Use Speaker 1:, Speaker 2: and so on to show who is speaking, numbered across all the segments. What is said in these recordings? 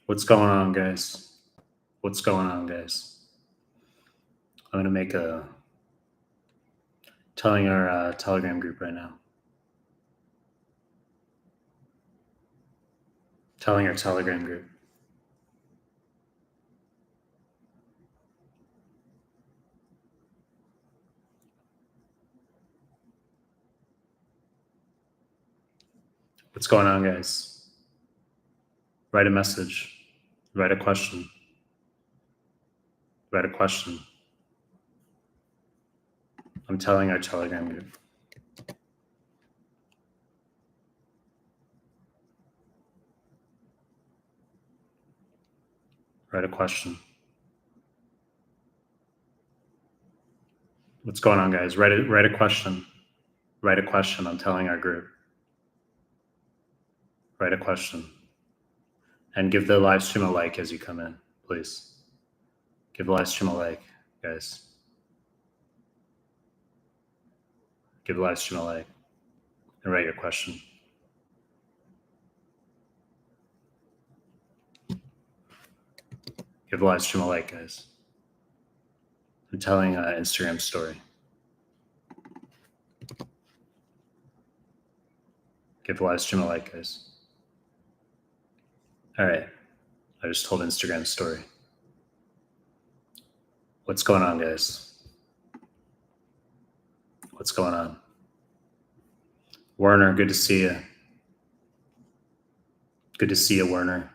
Speaker 1: What's going on, guys? What's going on, guys? I'm gonna make a telling our Telegram group right now. Telling our Telegram group. What's going on, guys? Write a message. Write a question. Write a question. I'm telling our Telegram group. Write a question. What's going on, guys? Write a question. Write a question. I'm telling our group. Write a question. And give the live stream a like as you come in, please. Give the live stream a like, guys. Give the live stream a like and write your question. Give the live stream a like, guys. I'm telling an Instagram story. Give the live stream a like, guys. All right. I just told Instagram story. What's going on, guys? What's going on? Werner, good to see you. Good to see you, Werner.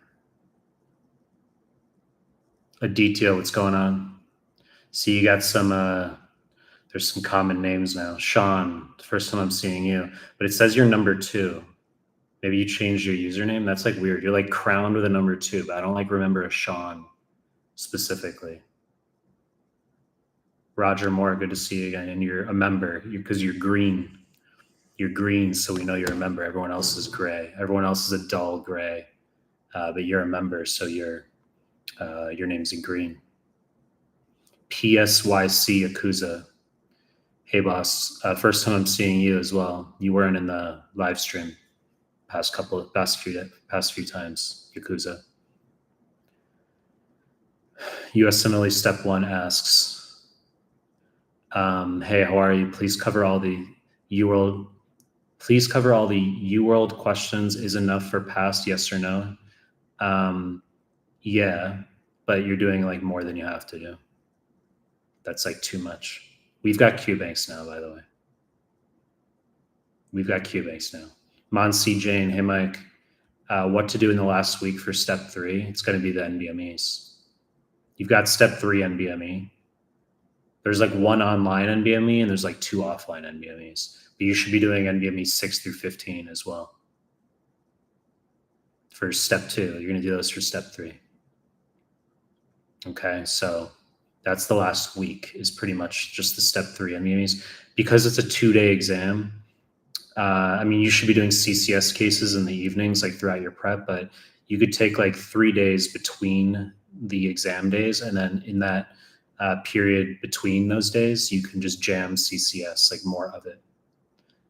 Speaker 1: Aditya, what's going on? See, you got some, there's some common names now. Sean, the first time I'm seeing you, but it says you're number 2. Maybe you changed your username. That's like weird. You're like crowned with a number 2, but I don't like remember a Sean specifically. Roger Moore, good to see you again. And you're a member because you're green. You're green, so we know you're a member. Everyone else is gray. Everyone else is a dull gray, but you're a member, so your name's in green. PSYC Yakuza. Hey, boss. First time I'm seeing you as well. You weren't in the live stream past few times, Yakuza. USMLE Step 1 asks, hey, how are you? Please cover all the UWorld questions. Is enough for past, yes or no? Yeah, but you're doing like more than you have to do. That's like too much. We've got QBanks now, by the way. We've got QBanks now. Monsi Jane, hey Mike, what to do in the last week for step 3? It's going to be the NBMEs. You've got step 3 NBME. There's like 1 online NBME and there's like 2 offline NBMEs. But you should be doing NBME 6 through 15 as well. For step 2, you're going to do those for step 3. Okay, so that's the last week is pretty much just the step 3 NBMEs. Because it's a 2-day exam, I mean, you should be doing CCS cases in the evenings, like throughout your prep, but you could take like 3 days between the exam days. And then in that period between those days, you can just jam CCS, like more of it.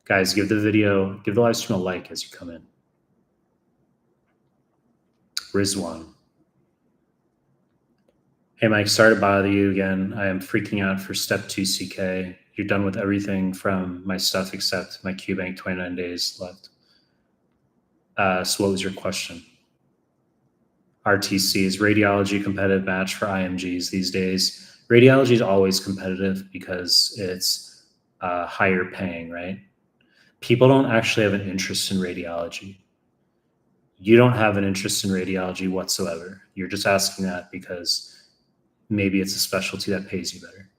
Speaker 1: Guys, give the live stream a like as you come in. Rizwan. Hey, Mike, sorry to bother you again. I am freaking out for step 2 CK. You're done with everything from my stuff except my QBank 29 days left. So what was your question? RTC, is radiology a competitive match for IMGs these days? Radiology is always competitive because it's higher paying, right? People don't actually have an interest in radiology. You don't have an interest in radiology whatsoever. You're just asking that because maybe it's a specialty that pays you better.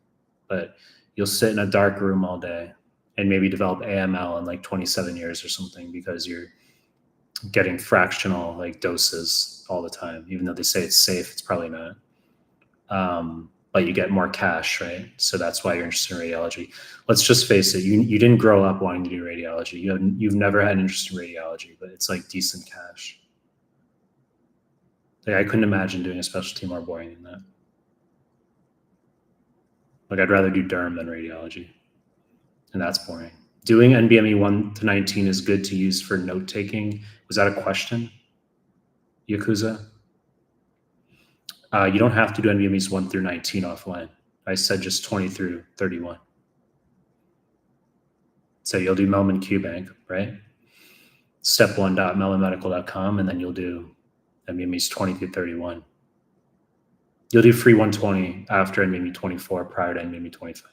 Speaker 1: But you'll sit in a dark room all day and maybe develop AML in like 27 years or something because you're getting fractional like doses all the time. Even though they say it's safe, it's probably not. But you get more cash, right? So that's why you're interested in radiology. Let's just face it, you didn't grow up wanting to do radiology. You've never had an interest in radiology, but it's like decent cash. Like I couldn't imagine doing a specialty more boring than that. Like I'd rather do derm than radiology, and that's boring. Doing NBME 1 to 19 is good to use for note taking. Was that a question, Yakuza? You don't have to do NBMEs 1 through 19 offline. I said just 20 through 31. So you'll do Mehlman QBank, right? Step1.mehlmanmedical.com, and then you'll do NBMEs 20 through 31. You'll do free 120 after NBME 24, prior to NBME 25.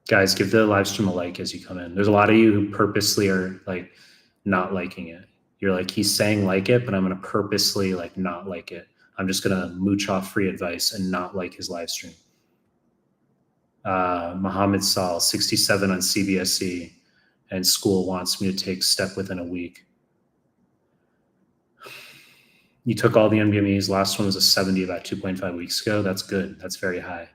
Speaker 1: Guys, give the live stream a like as you come in. There's a lot of you who purposely are like not liking it. You're like, he's saying like it, but I'm going to purposely like not like it. I'm just going to mooch off free advice and not like his live stream. Mohammed Sal, 67 on CBSE, and school wants me to take step within a week. You took all the NBMEs. Last one was a 70 about 2.5 weeks ago. That's good. That's very high.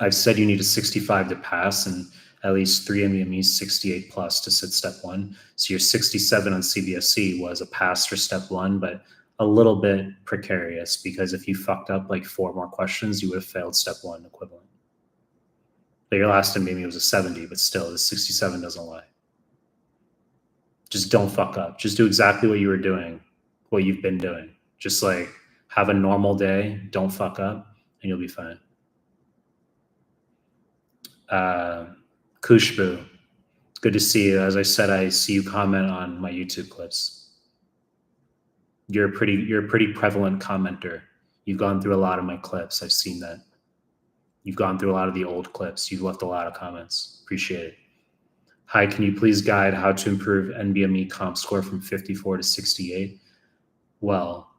Speaker 1: I've said you need a 65 to pass and at least 3 NBMEs, 68 plus to sit step 1. So your 67 on CBSE was a pass for step 1, but a little bit precarious because if you fucked up like 4 more questions, you would have failed step 1 equivalent. But your last NBME was a 70, but still the 67 doesn't lie. Just don't fuck up. Just do exactly what you were doing, what you've been doing. Just like have a normal day, don't fuck up, and you'll be fine. Kushbu, good to see you. As I said, I see you comment on my YouTube clips. You're a pretty prevalent commenter. You've gone through a lot of my clips. I've seen that. You've gone through a lot of the old clips. You've left a lot of comments. Appreciate it. Hi, can you please guide how to improve NBME comp score from 54 to 68? Well,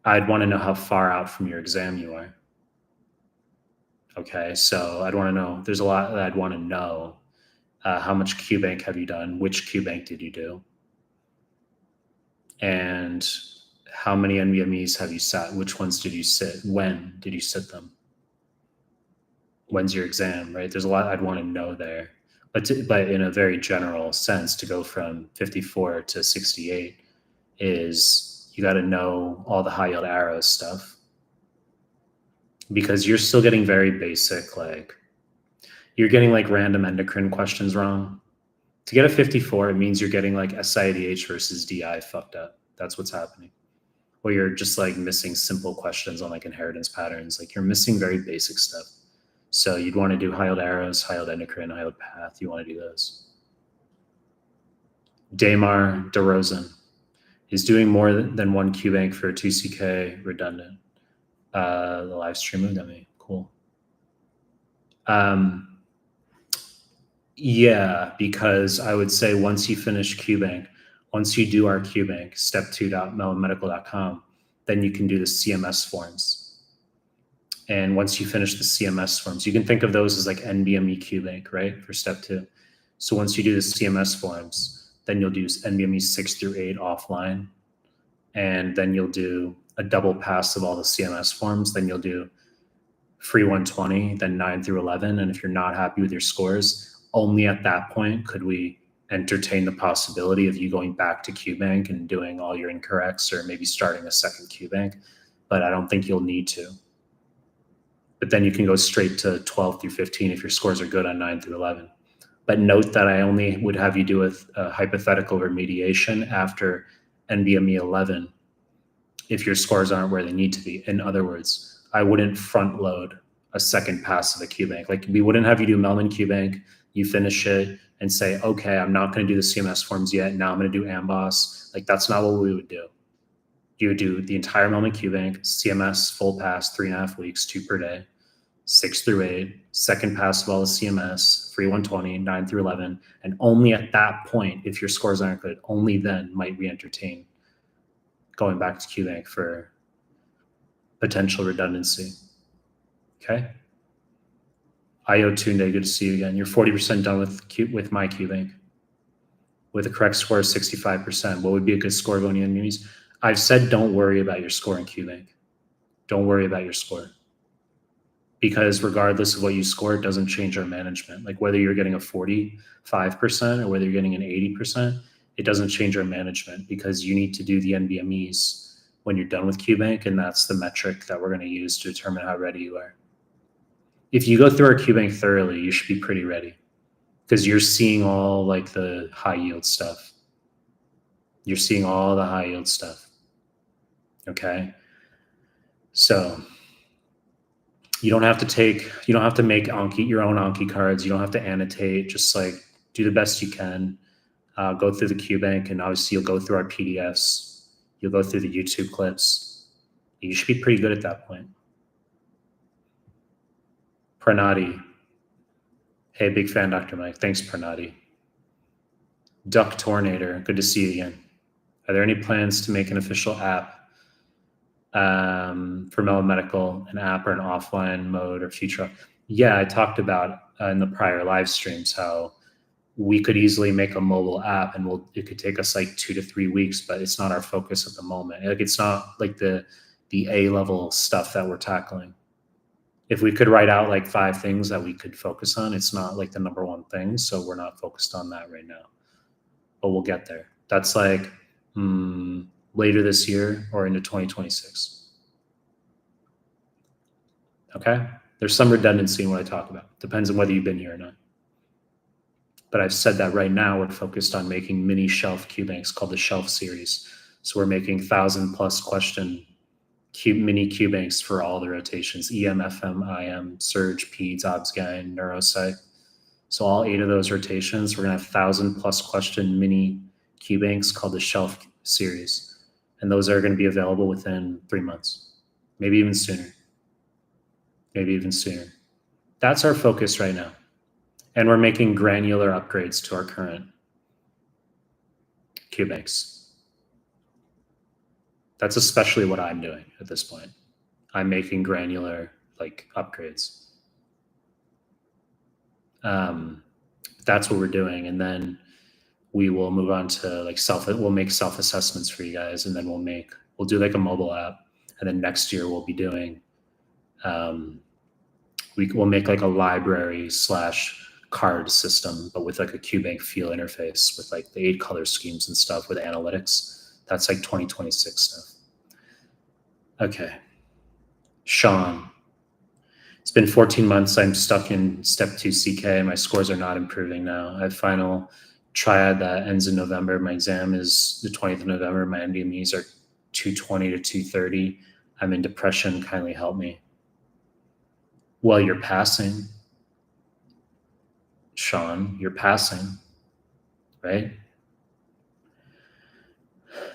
Speaker 1: I'd want to know how far out from your exam you are. Okay, so I'd want to know, there's a lot that I'd want to know. How much QBank have you done? Which QBank did you do? And how many NBMEs have you sat? Which ones did you sit? When did you sit them? When's your exam, right? There's a lot I'd want to know there. But in a very general sense, to go from 54 to 68 is you got to know all the high yield arrows stuff. Because you're still getting very basic, like you're getting like random endocrine questions wrong. To get a 54, it means you're getting like SIADH versus DI fucked up. That's what's happening. Or you're just like missing simple questions on like inheritance patterns. Like you're missing very basic stuff. So you'd want to do high yield arrows, high yield endocrine, high yield path. You want to do those. Damar DeRozan is doing more than one QBank for 2CK redundant. The live stream moved at me. Cool. Yeah, because I would say once you finish QBank, once you do our QBank, step2.mehlmanmedical.com, then you can do the CMS forms. And once you finish the CMS forms, you can think of those as like NBME QBank, right, for step 2. So once you do the CMS forms, then you'll do NBME 6 through 8 offline, and then you'll do a double pass of all the CMS forms. Then you'll do free 120, then 9 through 11. And if you're not happy with your scores, only at that point could we entertain the possibility of you going back to QBank and doing all your incorrects or maybe starting a second QBank. But I don't think you'll need to. But then you can go straight to 12 through 15 if your scores are good on 9 through 11. But note that I only would have you do a hypothetical remediation after NBME 11 if your scores aren't where they need to be. In other words, I wouldn't front load a second pass of a QBank. Like we wouldn't have you do Mehlman QBank, you finish it and say, okay, I'm not going to do the CMS forms yet. Now I'm going to do AMBOSS. Like that's not what we would do. You would do the entire Mehlman QBank, CMS, full pass, 3.5 weeks, 2 per day, 6 through 8, second pass of all the CMS, free 120, 9 through 11. And only at that point, if your scores aren't good, only then might we entertain going back to QBank for potential redundancy. Okay. IO Tunde, good to see you again. You're 40% done with my QBank. With a correct score of 65%. What would be a good score going in NBMEs? I've said don't worry about your score in QBank. Don't worry about your score. Because regardless of what you score, it doesn't change our management. Like whether you're getting a 45% or whether you're getting an 80%, it doesn't change our management because you need to do the NBMEs when you're done with QBank, and that's the metric that we're going to use to determine how ready you are. If you go through our QBank thoroughly, you should be pretty ready because you're seeing all like the high yield stuff. You're seeing all the high yield stuff. Okay. So you don't have to make your own Anki cards. You don't have to annotate. Just like do the best you can. Go through the QBank, and obviously you'll go through our PDFs. You'll go through the YouTube clips. You should be pretty good at that point. Pranati. Hey, big fan, Dr. Mike. Thanks, Pranati. Duck Tornator. Good to see you again. Are there any plans to make an official app for Mehlmanmedical, an app or an offline mode or future? Yeah, I talked about in the prior live streams how we could easily make a mobile app, and it could take us like 2 to 3 weeks, but it's not our focus at the moment. Like it's not like the A-level stuff that we're tackling. If we could write out like 5 things that we could focus on, it's not like the number one thing. So we're not focused on that right now, but we'll get there. That's like later this year or into 2026. Okay. There's some redundancy in what I talk about. Depends on whether you've been here or not. But I've said that right now we're focused on making mini shelf QBanks called the Shelf series. So we're making 1,000+ question mini QBanks for all the rotations: EM, FM, IM, Surge, Peds, Obs-Gyn, Neuropsych. So all 8 of those rotations, we're gonna have 1,000+ question mini QBanks called the Shelf series. And those are gonna be available within 3 months, maybe even sooner. That's our focus right now. And we're making granular upgrades to our current QBanks. That's especially what I'm doing at this point. I'm making granular like upgrades. That's what we're doing. And then we will move on to like we'll make self-assessments for you guys. And then we'll do like a mobile app. And then next year we'll be doing, we'll make like a library / card system, but with like a QBank feel interface with like the 8 color schemes and stuff with analytics. That's like 2026 stuff. Okay. Sean. It's been 14 months. I'm stuck in step 2 CK. My scores are not improving now. I have final triad that ends in November. My exam is the 20th of November. My NBMEs are 220 to 230. I'm in depression. Kindly help me. Well, you're passing. Sean, you're passing, right?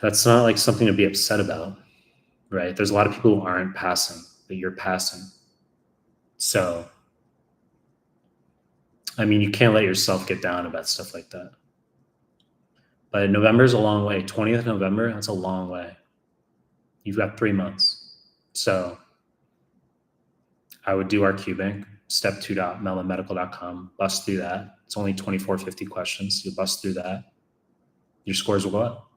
Speaker 1: That's not like something to be upset about, right? There's a lot of people who aren't passing, but you're passing. So, I mean, you can't let yourself get down about stuff like that. But November is a long way. 20th of November, that's a long way. You've got 3 months. So I would do our QBank, step2.mehlmanmedical.com, bust through that. It's only 2450 questions. You'll bust through that. Your scores will go up.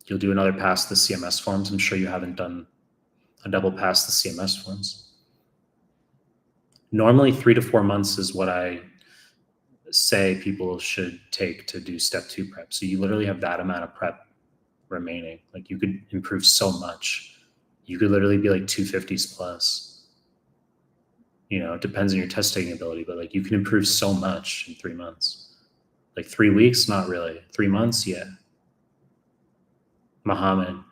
Speaker 1: You'll do another pass the CMS forms. I'm sure you haven't done a double pass the CMS forms. Normally 3 to 4 months is what I say people should take to do step 2 prep. So you literally have that amount of prep remaining. Like you could improve so much. You could literally be like 250s plus. You know, it depends on your test taking ability, but like you can improve so much in 3 months. Like 3 weeks, not really. 3 months, yeah. Muhammad,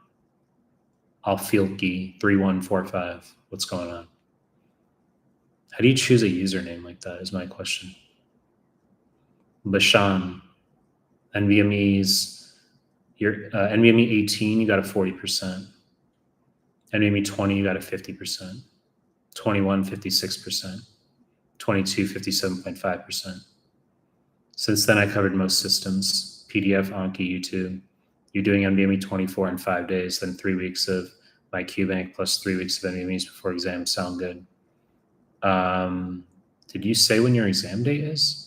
Speaker 1: Alfilki 3145. What's going on? How do you choose a username like that is my question. Bashan, NBMEs, your NBME 18, you got a 40%. NBME 20, you got a 50%. 21, 56%. 22, 57.5%. Since then, I covered most systems, PDF, Anki, YouTube. You're doing NBME 24 in 5 days, then 3 weeks of my QBank plus 3 weeks of NBMEs before exam. Sound good? Did you say when your exam date is?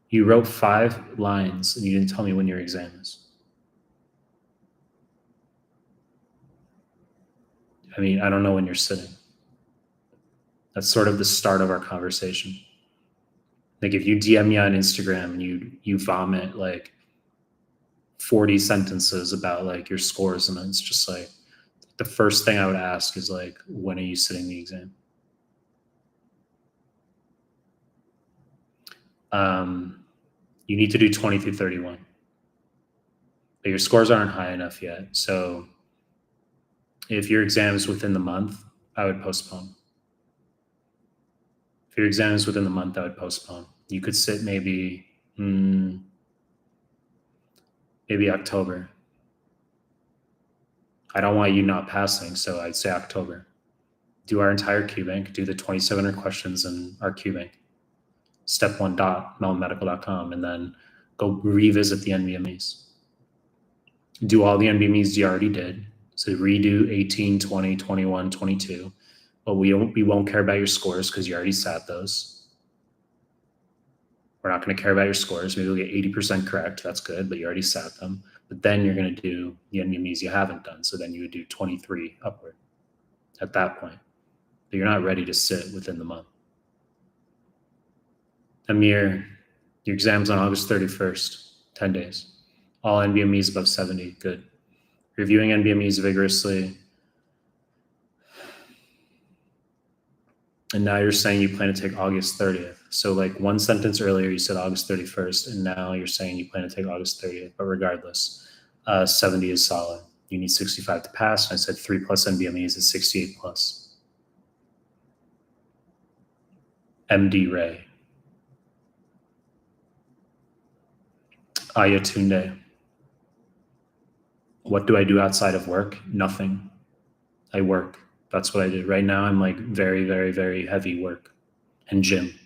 Speaker 1: You wrote 5 lines and you didn't tell me when your exam is. I mean, I don't know when you're sitting. That's sort of the start of our conversation. Like if you DM me on Instagram and you vomit like 40 sentences about like your scores, and it's just like the first thing I would ask is like, when are you sitting the exam? You need to do 20 through 31. But your scores aren't high enough yet. So If your exam is within the month, I would postpone. If your exam is within the month, I would postpone. You could sit maybe October. I don't want you not passing, so I'd say October. Do our entire QBank, do the 2,700 questions in our QBank, step1.mehlmanmedical.com, and then go revisit the NBMEs. Do all the NBMEs you already did. So redo 18, 20, 21, 22. But we won't care about your scores because you already sat those. We're not going to care about your scores. Maybe we'll get 80% correct. That's good, but you already sat them. But then you're going to do the NBMEs you haven't done. So then you would do 23 upward at that point. But you're not ready to sit within the month. Amir, your exam's on August 31st, 10 days. All NBMEs above 70, good. Reviewing NBMEs vigorously. And now you're saying you plan to take August 30th. So like one sentence earlier, you said August 31st, and now you're saying you plan to take August 30th. But regardless, 70 is solid. You need 65 to pass. And I said 3+ NBMEs is 68+. MD Ray. Ayatunde. What do I do outside of work? Nothing. I work. That's what I do. Right now, I'm like very, very, very heavy work and gym.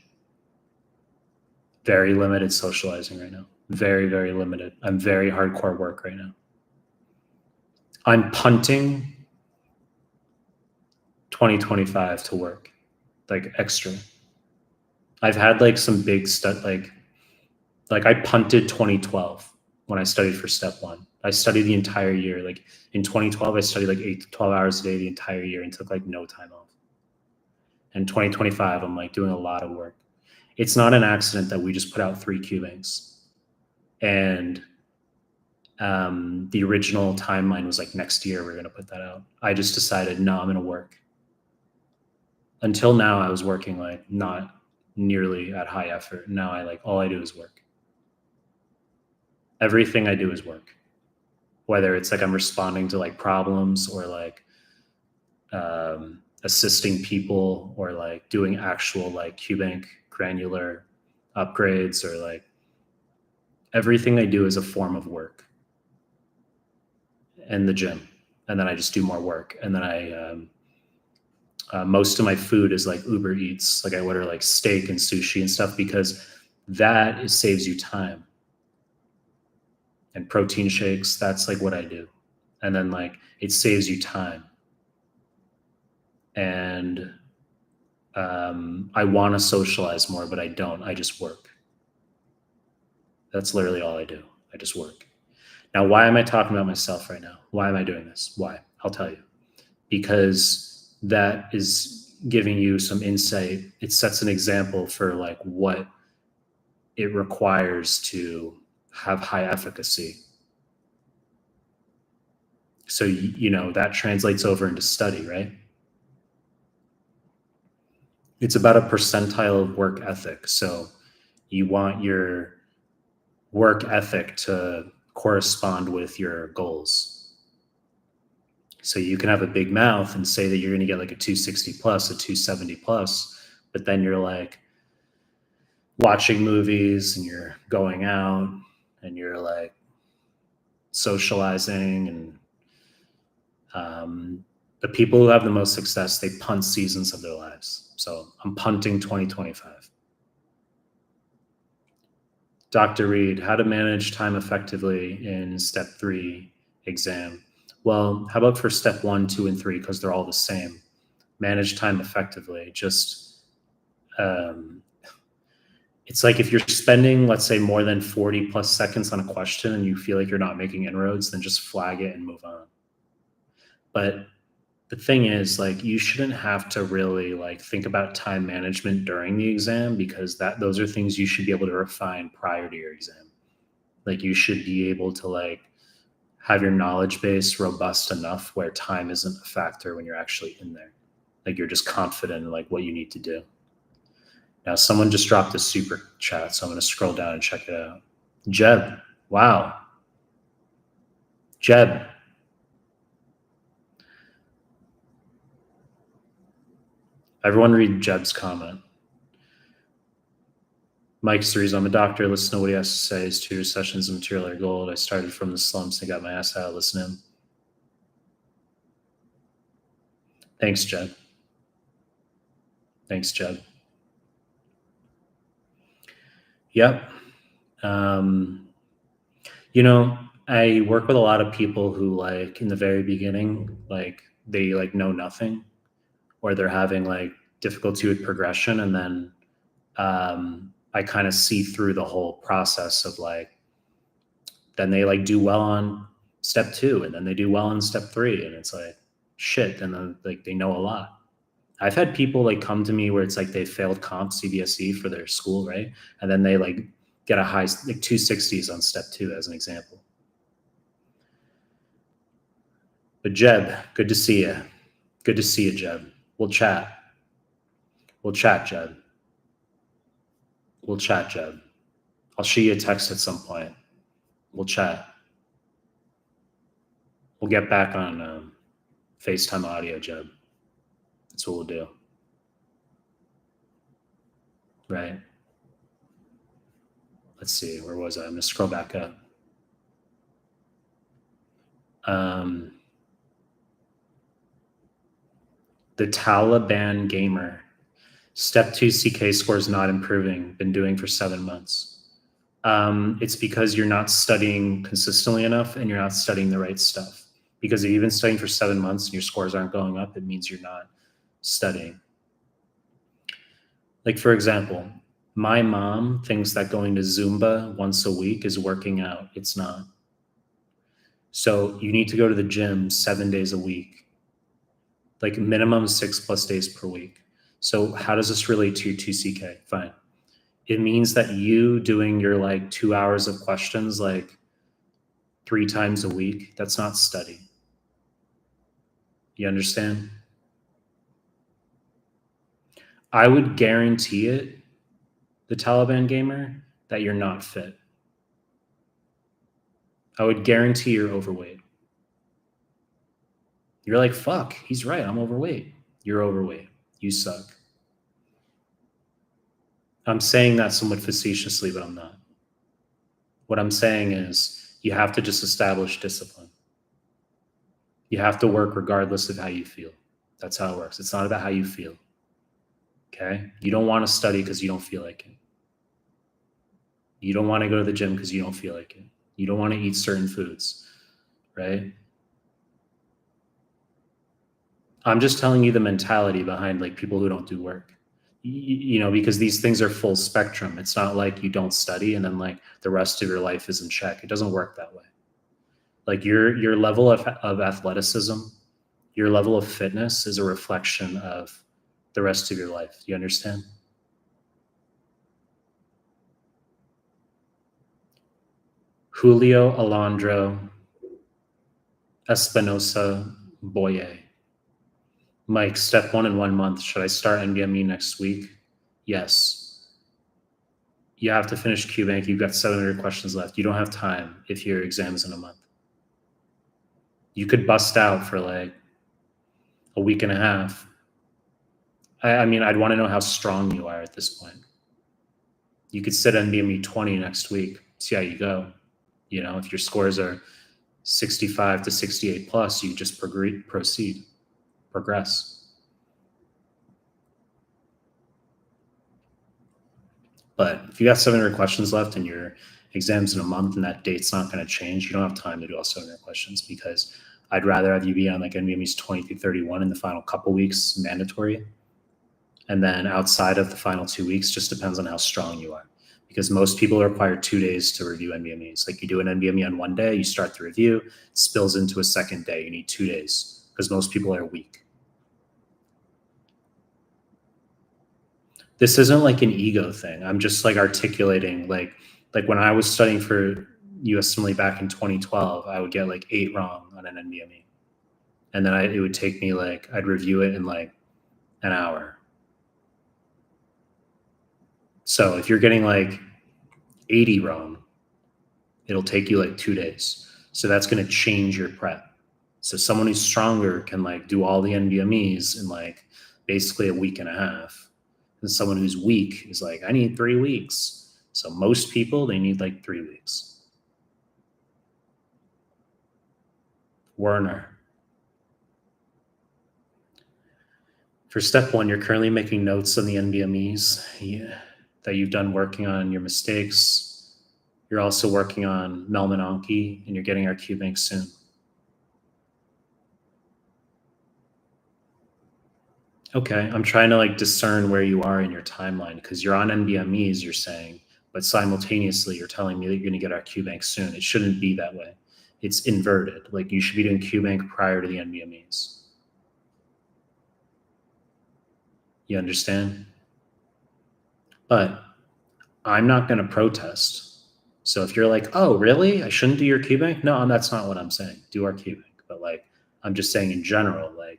Speaker 1: Very limited socializing right now. Very, very limited. I'm very hardcore work right now. I'm punting 2025 to work, like extra. I've had like some big stuff, like I punted 2012 when I studied for step 1. I studied the entire year. Like in 2012, I studied like 8 to 12 hours a day the entire year and took like no time off. And 2025, I'm like doing a lot of work. It's not an accident that we just put out 3 QBanks. And the original timeline was like next year we're going to put that out. I just decided, no, I'm going to work. Until now, I was working like not nearly at high effort. Now I like all I do is work. Everything I do is work. Whether it's like I'm responding to like problems or like assisting people or like doing actual like QBank granular upgrades, or like everything I do is a form of work. And the gym. And then I just do more work. And then most of my food is like Uber Eats. Like I order like steak and sushi and stuff because that saves you time. And protein shakes, that's like what I do. And then like it saves you time. And I want to socialize more, but I don't. I just work. That's literally all I do. I just work. Now, why am I talking about myself right now? Why am I doing this? Why? I'll tell you. Because that is giving you some insight. It sets an example for like what it requires to have high efficacy. So, you know, that translates over into study, right? It's about a percentile of work ethic. So you want your work ethic to correspond with your goals. So you can have a big mouth and say that you're going to get like a 260+, a 270+, but then you're like watching movies and you're going out and you're like socializing, and the people who have the most success, they punt seasons of their lives. So I'm punting 2025. Dr. Reed, how to manage time effectively in step 3 exam. Well, how about for step 1, 2, and 3, because they're all the same. Manage time effectively. Just, it's like if you're spending, let's say, more than 40+ seconds on a question and you feel like you're not making inroads, then just flag it and move on. But the thing is, like, you shouldn't have to really like think about time management during the exam, because those are things you should be able to refine prior to your exam. Like you should be able to like have your knowledge base robust enough where time isn't a factor when you're actually in there. Like you're just confident in like what you need to do. Now someone just dropped a super chat, so I'm going to scroll down and check it out. Jeb, wow. Jeb, Everyone read Jeb's comment. Mike's the reason I'm a doctor. Listen to what he has to say. His tutor sessions and material are gold. I started from the slumps and got my ass out. Listen to him. Thanks, Jeb. Thanks, Jeb. Yep. You know, I work with a lot of people who, like, in the very beginning, like, they like know nothing, or they're having like difficulty with progression, and then I kind of see through the whole process of like, then they like do well on step 2, and then they do well on step 3, and it's like shit, and then like they know a lot. I've had people like come to me where it's like they failed comp CBSE for their school, right? And then they like get a high, like 260s on step 2 as an example. But Jeb, good to see you. Good to see you, Jeb. We'll chat. We'll chat, Jeb. We'll chat, Jeb. I'll shoot you a text at some point. We'll chat. We'll get back on FaceTime audio, Jeb. That's what we'll do. Right. Let's see. Where was I? I'm going to scroll back up. The Taliban gamer. Step 2 CK scores not improving. Been doing for 7 months. It's because you're not studying consistently enough, and you're not studying the right stuff. Because if you've been studying for 7 months and your scores aren't going up, it means you're not studying. Like, for example, my mom thinks that going to Zumba once a week is working out. It's not. So you need to go to the gym 7 days a week, like minimum 6+ days per week. So how does this relate to your 2CK? Fine. It means that you doing your like 2 hours of questions like 3 times a week, that's not study. You understand? I would guarantee it, the Taliban gamer, that you're not fit. I would guarantee you're overweight. You're like, fuck, he's right, I'm overweight. You're overweight. You suck. I'm saying that somewhat facetiously, but I'm not. What I'm saying is you have to just establish discipline. You have to work regardless of how you feel. That's how it works. It's not about how you feel. Okay? You don't want to study because you don't feel like it. You don't want to go to the gym because you don't feel like it. You don't want to eat certain foods, right? I'm just telling you the mentality behind like people who don't do work. You know, because these things are full spectrum. It's not like you don't study and then like the rest of your life is in check. It doesn't work that way. Like your level of athleticism, your level of fitness is a reflection of the rest of your life. Do you understand? Julio Alondro Espinosa Boye. Mike, step 1 in 1 month. Should I start NBME next week? Yes. You have to finish QBank. You've got 700 questions left. You don't have time if your exam is in a month. You could bust out for like a week and a half. I mean, I'd want to know how strong you are at this point. You could sit NBME 20 next week, see how you go. You know, if your scores are 65 to 68 plus, you just progress. But if you got 700 questions left and your exam's in a month and that date's not going to change, you don't have time to do all 700 questions, because I'd rather have you be on like NBME's 20 through 31 in the final couple weeks mandatory. And then outside of the final 2 weeks, just depends on how strong you are. Because most people require 2 days to review NBMEs. Like you do an NBME on 1 day, you start the review, it spills into a second day. You need 2 days because most people are weak. This isn't like an ego thing. I'm just like articulating like when I was studying for USMLE back in 2012, I would get like 8 wrong on an NBME. And then it would take me like, I'd review it in like an hour. So if you're getting like 80 wrong, it'll take you like 2 days. So that's going to change your prep. So someone who's stronger can like do all the NBMEs in like basically a week and a half. And someone who's weak is like, I need 3 weeks. So most people, they need like 3 weeks. Werner. For step 1, you're currently making notes on the NBMEs that you've done working on your mistakes. You're also working on Mehlmanmedical, and you're getting our QBank soon. Okay, I'm trying to like discern where you are in your timeline because you're on NBMEs, you're saying, but simultaneously you're telling me that you're going to get our QBank soon. It shouldn't be that way. It's inverted. Like you should be doing QBank prior to the NBMEs. You understand? But I'm not going to protest. So if you're like, oh, really? I shouldn't do your QBank? No, that's not what I'm saying. Do our QBank. But like, I'm just saying in general, like,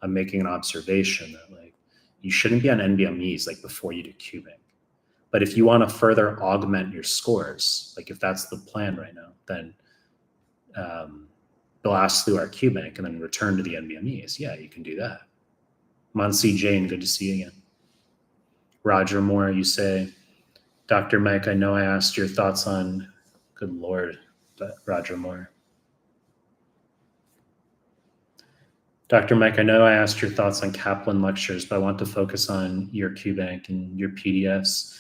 Speaker 1: I'm making an observation that like, you shouldn't be on NBMEs like before you do QBank. But if you want to further augment your scores, like if that's the plan right now, then blast through our QBank and then return to the NBMEs. Yeah, you can do that. Muncie Jane, good to see you again. Roger Moore, you say, Dr. Mike, I know I asked your thoughts on, good Lord, but Roger Moore. Dr. Mike, I know I asked your thoughts on Kaplan lectures, but I want to focus on your QBank and your PDFs,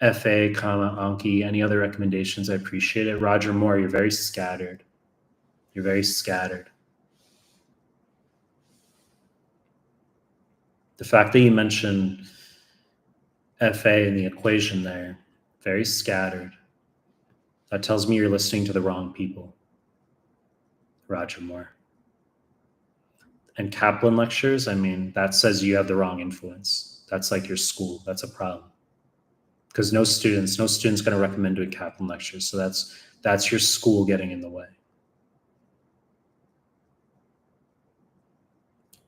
Speaker 1: FA, Anki, any other recommendations? I appreciate it. Roger Moore, you're very scattered. You're very scattered. The fact that you mentioned FA in the equation there, very scattered. That tells me you're listening to the wrong people. Roger Moore. And Kaplan lectures, I mean, that says you have the wrong influence. That's like your school. That's a problem. Because no student's going to recommend doing Kaplan lectures. So that's your school getting in the way.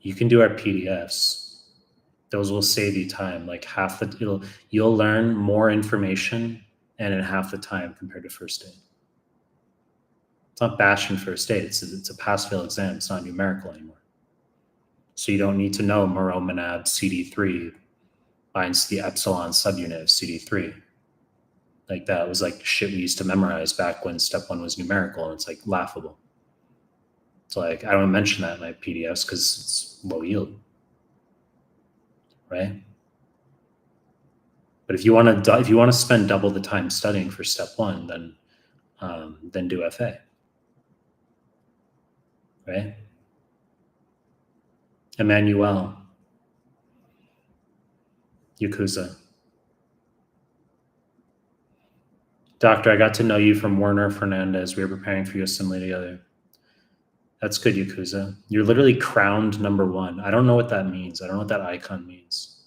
Speaker 1: You can do our PDFs. Those will save you time. Like you'll learn more information and in half the time compared to first aid. It's not bashing first aid. It's a pass-fail exam. It's not numerical anymore. So you don't need to know Mehlmanmedical CD3 binds to the epsilon subunit of CD3. Like that was like shit we used to memorize back when step 1 was numerical, and it's like laughable. It's like, I don't mention that in my PDFs because it's low yield, right? But if you want to spend double the time studying for step 1, then do FA, right? Emmanuel, Yakuza. Doctor, I got to know you from Werner Fernandez. We were preparing for USMLE together. That's good, Yakuza. You're literally crowned #1. I don't know what that means. I don't know what that icon means.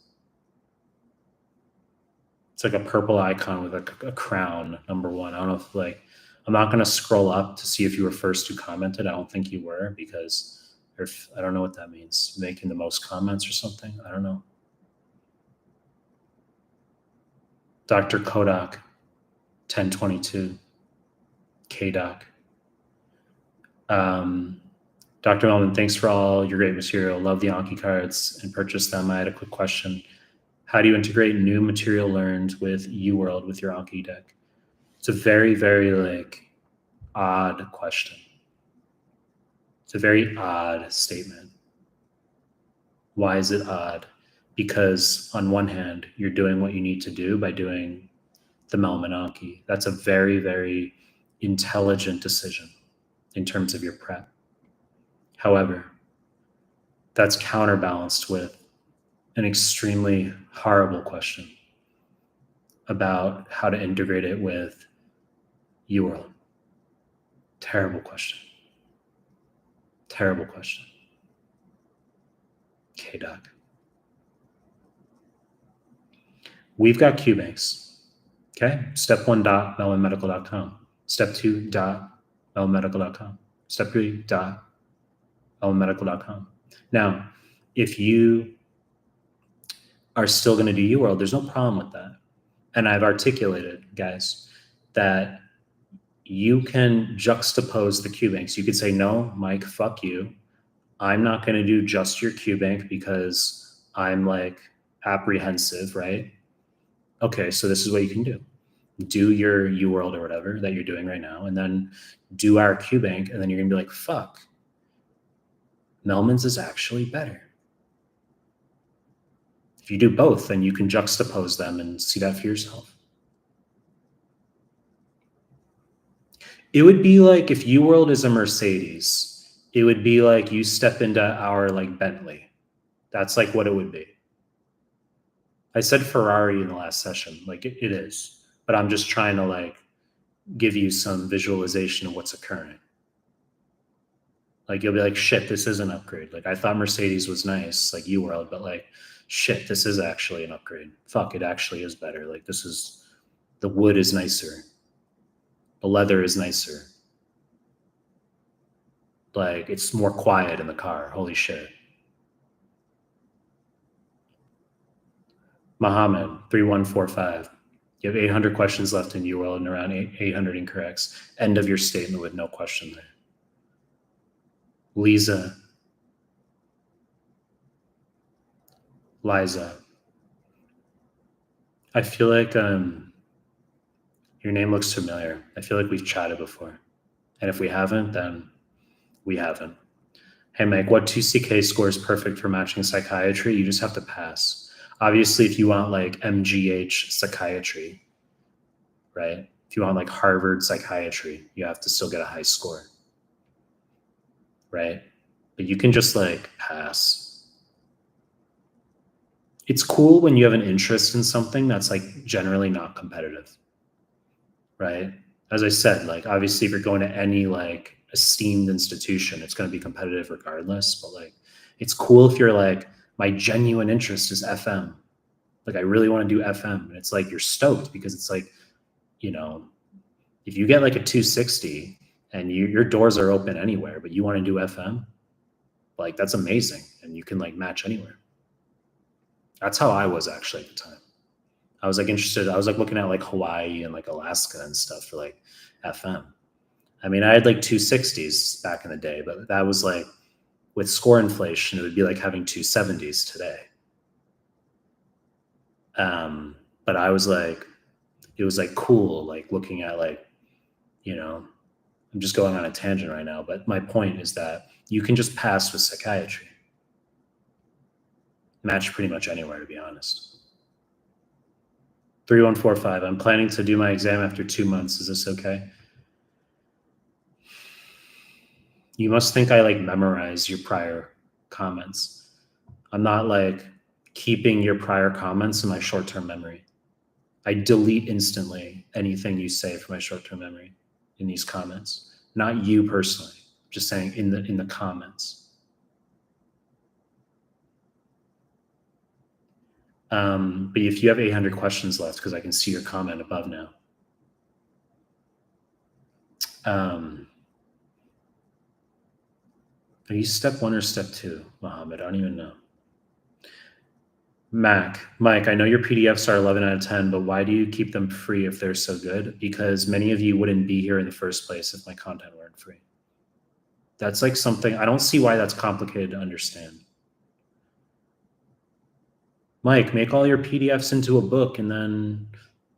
Speaker 1: It's like a purple icon with a crown, #1. I don't know if I'm not going to scroll up to see if you were first who commented. I don't think you were because I don't know what that means. Making the most comments or something. I don't know. Dr. Kodak, 1022, KDoc. Dr. Mehlman, thanks for all your great material. Love the Anki cards and purchase them. I had a quick question. How do you integrate new material learned with UWorld with your Anki deck? It's a very, very odd question. It's a very odd statement. Why is it odd? Because on one hand, you're doing what you need to do by doing the Mehlmanmedical. That's a very, very intelligent decision in terms of your prep. However, that's counterbalanced with an extremely horrible question about how to integrate it with UWorld. Terrible question. Terrible question. KDoc. We've got QBanks. Okay. Step 1.mehlmanmedical.com. Step 2.mehlmanmedical.com. Step 3.mehlmanmedical.com. Now, if you are still going to do UWorld, there's no problem with that. And I've articulated, guys, that you can juxtapose the QBanks. You could say, no, Mike, fuck you. I'm not going to do just your QBank because I'm like apprehensive, right? Okay, so this is what you can do. Do your UWorld or whatever that you're doing right now, and then do our QBank, and then you're gonna be like, fuck, Mehlman's is actually better. If you do both, then you can juxtapose them and see that for yourself. It would be like if UWorld is a Mercedes, it would be like you step into our like Bentley. That's like what it would be. I said Ferrari in the last session, like it is, but I'm just trying to like give you some visualization of what's occurring. Like you'll be like, shit, this is an upgrade. Like I thought Mercedes was nice, like UWorld, but like, shit, this is actually an upgrade. Fuck, it actually is better. Like this is, the wood is nicer. The leather is nicer. Like it's more quiet in the car. Holy shit. Mohammed, 3145. You have 800 questions left in UWorld and around 800 incorrects. End of your statement with no question there. Liza. I feel like your name looks familiar. I feel like we've chatted before. And if we haven't, then we haven't. Hey, Mike, what 2CK score is perfect for matching psychiatry? You just have to pass. Obviously, if you want like MGH psychiatry, right? If you want like Harvard psychiatry, you have to still get a high score, right? But you can just like pass. It's cool when you have an interest in something that's like generally not competitive, right? As I said, like obviously if you're going to any like esteemed institution, it's going to be competitive regardless, but like it's cool if you're like, my genuine interest is FM. Like I really want to do FM. And it's like you're stoked because it's like, you know, if you get like a 260 and your doors are open anywhere, but you want to do FM, like that's amazing. And you can like match anywhere. That's how I was actually at the time. I was like interested. I was like looking at like Hawaii and like Alaska and stuff for like FM. I mean, I had like 260s back in the day, but that was like with score inflation, it would be like having 270s today. But I was like, it was like cool, like looking at like, you know, I'm just going on a tangent right now, but my point is that you can just pass with psychiatry. Match pretty much anywhere, to be honest. 3145, I'm planning to do my exam after 2 months. Is this okay? You must think I like memorize your prior comments. I'm not like keeping your prior comments in my short-term memory. I delete instantly anything you say from my short-term memory in these comments. Not you personally, just saying in the comments. But if you have 800 questions left, because I can see your comment above now. Are you step 1 or step 2, Mohammed? I don't even know. Mike, I know your PDFs are 11 out of 10, but why do you keep them free if they're so good? Because many of you wouldn't be here in the first place if my content weren't free. That's like something, I don't see why that's complicated to understand. Mike, make all your PDFs into a book and then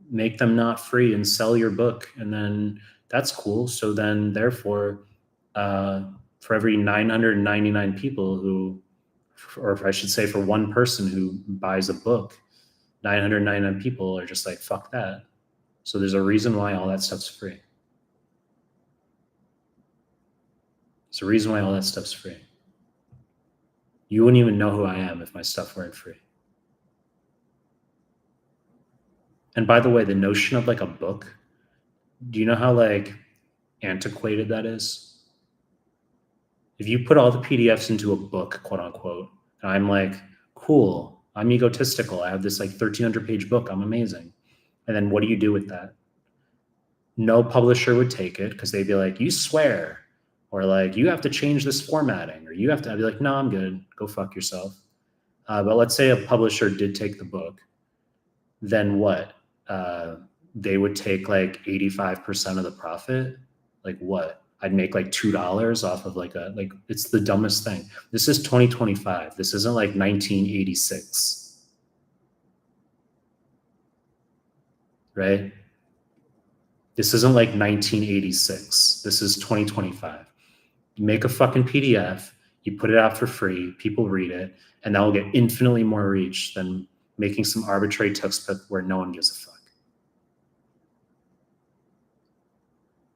Speaker 1: make them not free and sell your book. And then that's cool. So then therefore, for every 999 people who, or I should say for one person who buys a book, 999 people are just like, fuck that. So there's a reason why all that stuff's free. There's a reason why all that stuff's free. You wouldn't even know who I am if my stuff weren't free. And by the way, the notion of like a book, do you know how like antiquated that is? If you put all the PDFs into a book, quote unquote, and I'm like, cool, I'm egotistical. I have this like 1,300 page book. I'm amazing. And then what do you do with that? No publisher would take it because they'd be like, you swear, or like, you have to change this formatting, or you have to, I'd be like, no, I'm good. Go fuck yourself. But let's say a publisher did take the book. Then what? They would take like 85% of the profit. Like what? I'd make like $2 off of it's the dumbest thing. This is 2025. This isn't like 1986, right? This isn't like 1986. This is 2025. You make a fucking PDF, you put it out for free, people read it, and that will get infinitely more reach than making some arbitrary textbook where no one gives a fuck.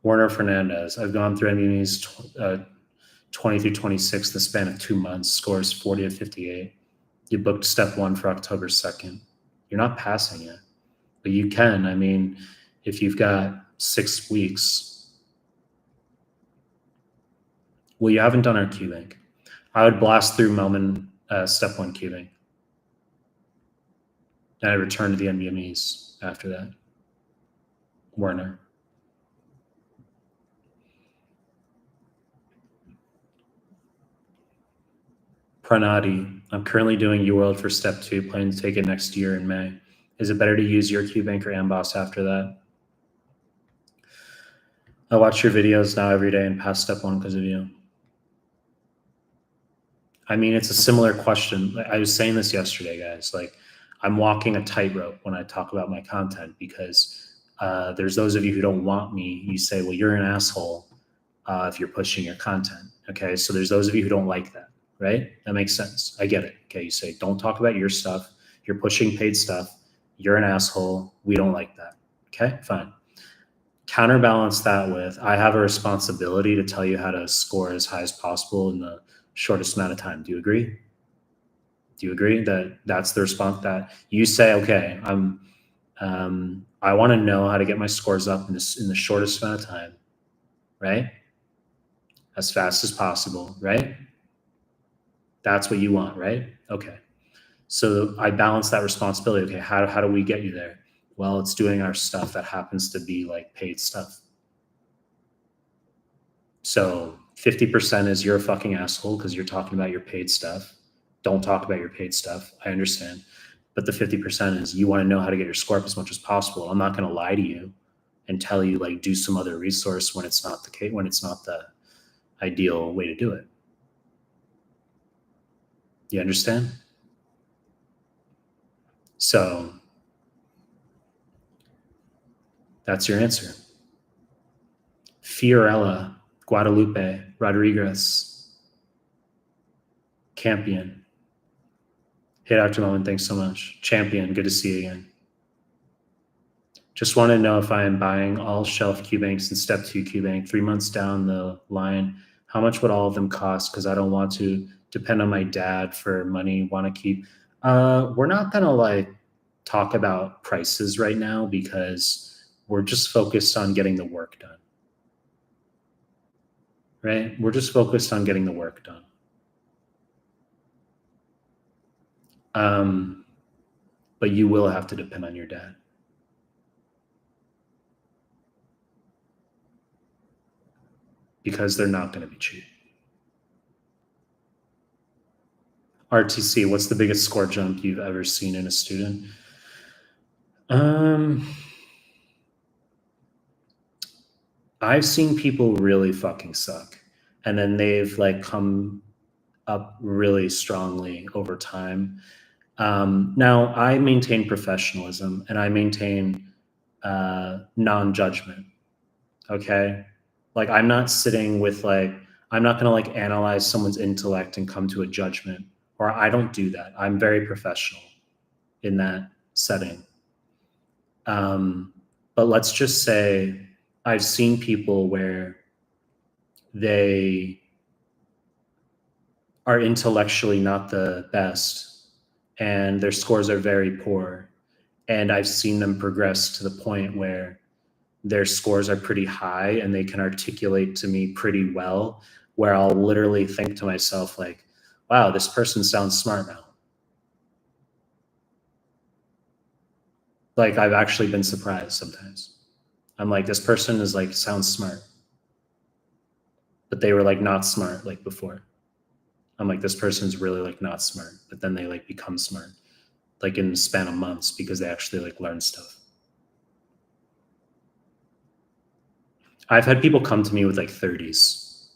Speaker 1: Warner Fernandez, I've gone through NBMEs 20 through 26 in the span of 2 months, scores 40 to 58. You booked step 1 for October 2nd. You're not passing yet, but you can. I mean, if you've got 6 weeks, well, you haven't done our QBank. I would blast through Mehlman step 1 QBank. And I return to the NBMEs after that. Werner. Pranati, I'm currently doing UWorld for step 2, planning to take it next year in May. Is it better to use your QBank or Amboss after that? I watch your videos now every day and pass step 1 because of you. I mean, it's a similar question. I was saying this yesterday, guys. Like, I'm walking a tightrope when I talk about my content because there's those of you who don't want me. You say, well, you're an asshole if you're pushing your content. Okay, so there's those of you who don't like that, right? That makes sense. I get it. Okay, you say, don't talk about your stuff. You're pushing paid stuff. You're an asshole. We don't like that. Okay, fine. Counterbalance that with, I have a responsibility to tell you how to score as high as possible in the shortest amount of time. Do you agree? Do you agree that that's the response that you say, okay, I want to know how to get my scores up in the shortest amount of time, right? As fast as possible, right? That's what you want, right? Okay. So I balance that responsibility. Okay, how do we get you there? Well, it's doing our stuff that happens to be like paid stuff. So 50% is you're a fucking asshole because you're talking about your paid stuff. Don't talk about your paid stuff. I understand. But the 50% is you want to know how to get your score up as much as possible. I'm not going to lie to you and tell you like do some other resource when it's not the case, when it's not the ideal way to do it. You understand? So that's your answer. Fiorella, Guadalupe, Rodriguez, Campion. Hey, Dr. Moen, thanks so much. Champion, good to see you again. Just want to know if I am buying all shelf QBanks in step 2 QBank 3 months down the line, how much would all of them cost? Because I don't want to depend on my dad for money, want to keep. We're not going to like talk about prices right now because we're just focused on getting the work done. Right? We're just focused on getting the work done. But you will have to depend on your dad. Because they're not going to be cheap. RTC, what's the biggest score jump you've ever seen in a student? I've seen people really fucking suck. And then they've like come up really strongly over time. Now, I maintain professionalism and I maintain non-judgment. Okay? Like, I'm not sitting with like, I'm not going to like analyze someone's intellect and come to a judgment, or I don't do that. I'm very professional in that setting. But let's just say I've seen people where they are intellectually not the best and their scores are very poor. And I've seen them progress to the point where their scores are pretty high and they can articulate to me pretty well, where I'll literally think to myself like, wow, this person sounds smart now. Like, I've actually been surprised sometimes. I'm like, this person is like, sounds smart. But they were like not smart like before. I'm like, this person's really like not smart, but then they like become smart, like in the span of months because they actually like learn stuff. I've had people come to me with like 30s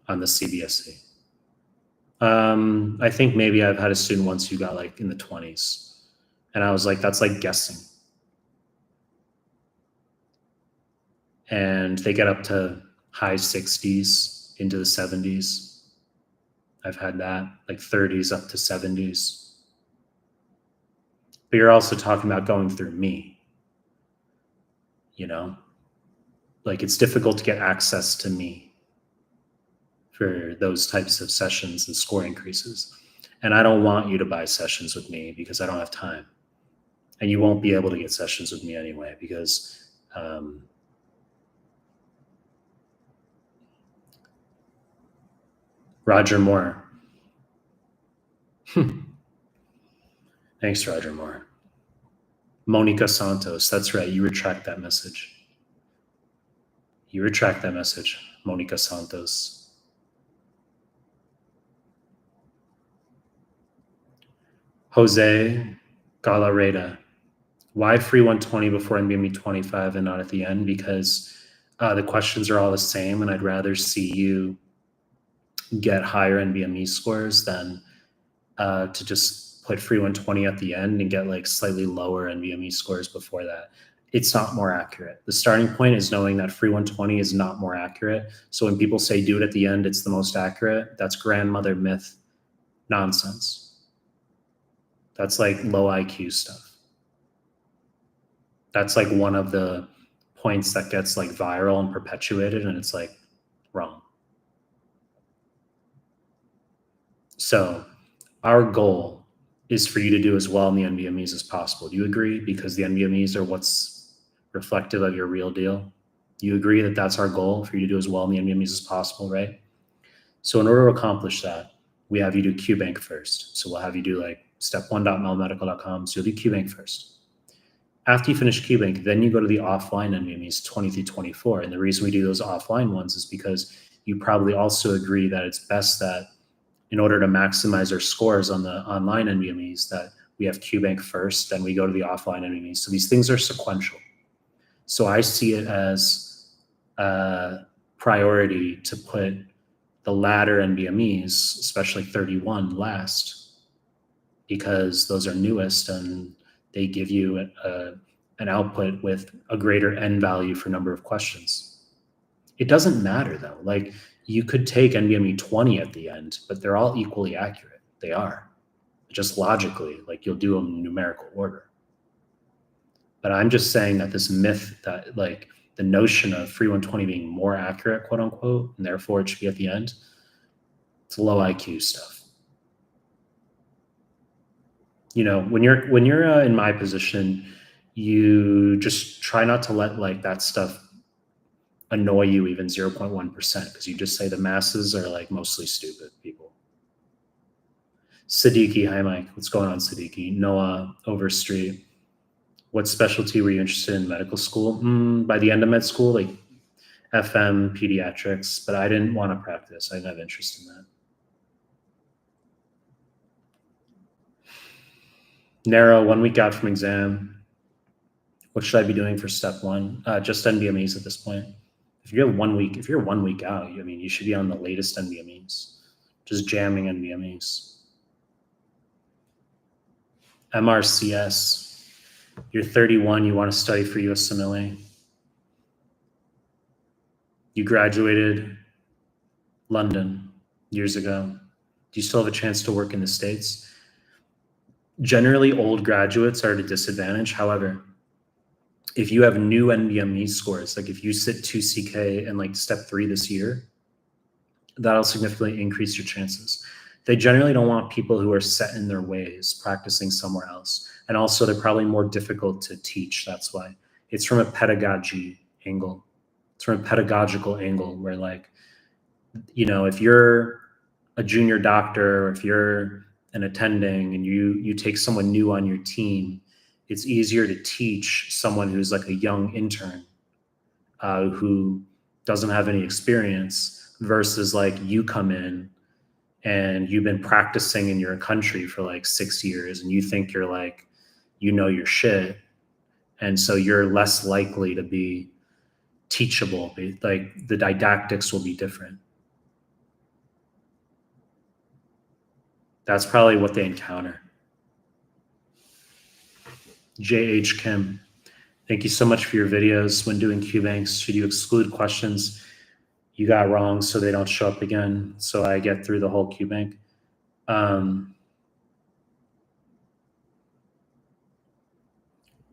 Speaker 1: on the CBSE. I think maybe I've had a student once who got like in the 20s. And I was like, that's like guessing. And they get up to high 60s into the 70s. I've had that, like 30s up to 70s. But you're also talking about going through me, you know? Like it's difficult to get access to me for those types of sessions and score increases. And I don't want you to buy sessions with me because I don't have time. And you won't be able to get sessions with me anyway because Roger Moore. Thanks, Roger Moore. Monica Santos. That's right. You retract that message. You retract that message, Monica Santos. Jose Galarreta. Why free 120 before NBME 25 and not at the end? Because the questions are all the same, and I'd rather see you get higher NBME scores than to just put free 120 at the end and get like slightly lower NBME scores before that. It's not more accurate. The starting point is knowing that free 120 is not more accurate. So when people say do it at the end, it's the most accurate, that's grandmother myth nonsense. That's like low IQ stuff. That's like one of the points that gets like viral and perpetuated, and it's like wrong. So our goal is for you to do as well in the NBMEs as possible. Do you agree? Because the NBMEs are what's reflective of your real deal. You agree that that's our goal, for you to do as well in the NBMEs as possible, right? So in order to accomplish that, we have you do QBank first. So we'll have you do like step1.mehlmedical.com. So you'll do QBank first. After you finish QBank, then you go to the offline NBMEs 20 through 24. And the reason we do those offline ones is because you probably also agree that it's best that in order to maximize our scores on the online NBMEs, that we have QBank first, then we go to the offline NBMEs. So these things are sequential. So I see it as a priority to put the latter NBMEs, especially 31, last, because those are newest and they give you an output with a greater N value for number of questions. It doesn't matter though. Like you could take NBME 20 at the end, but they're all equally accurate. They are. Just logically, like you'll do them in numerical order. But I'm just saying that this myth that like the notion of free 120 being more accurate, quote unquote, and therefore it should be at the end, it's low IQ stuff. You know, when you're in my position, you just try not to let like that stuff annoy you even 0.1%, because you just say the masses are like mostly stupid people. Siddiqui, hi Mike, what's going on, Siddiqui? Noah Overstreet. What specialty were you interested in medical school? By the end of med school, like FM, pediatrics, but I didn't want to practice. I didn't have interest in that. Narrow, 1 week out from exam. What should I be doing for step one? Just NBMEs at this point. If you're 1 week out, I mean, you should be on the latest NBMEs, just jamming NBMEs. MRCS. You're 31, you want to study for USMLE. You graduated London years ago. Do you still have a chance to work in the States? Generally, old graduates are at a disadvantage. However, if you have new NBME scores, like if you sit 2CK in like step 3 this year, that'll significantly increase your chances. They generally don't want people who are set in their ways practicing somewhere else. And also they're probably more difficult to teach. That's why. It's from a pedagogy angle. It's from a pedagogical angle where like, you know, if you're a junior doctor, or if you're an attending and you take someone new on your team, it's easier to teach someone who's like a young intern who doesn't have any experience versus like you come in and you've been practicing in your country for like 6 years and you think you're like, you know your shit. And so you're less likely to be teachable. Like the didactics will be different. That's probably what they encounter. J.H. Kim, thank you so much for your videos. When doing QBanks, should you exclude questions you got wrong so they don't show up again, so I get through the whole QBank?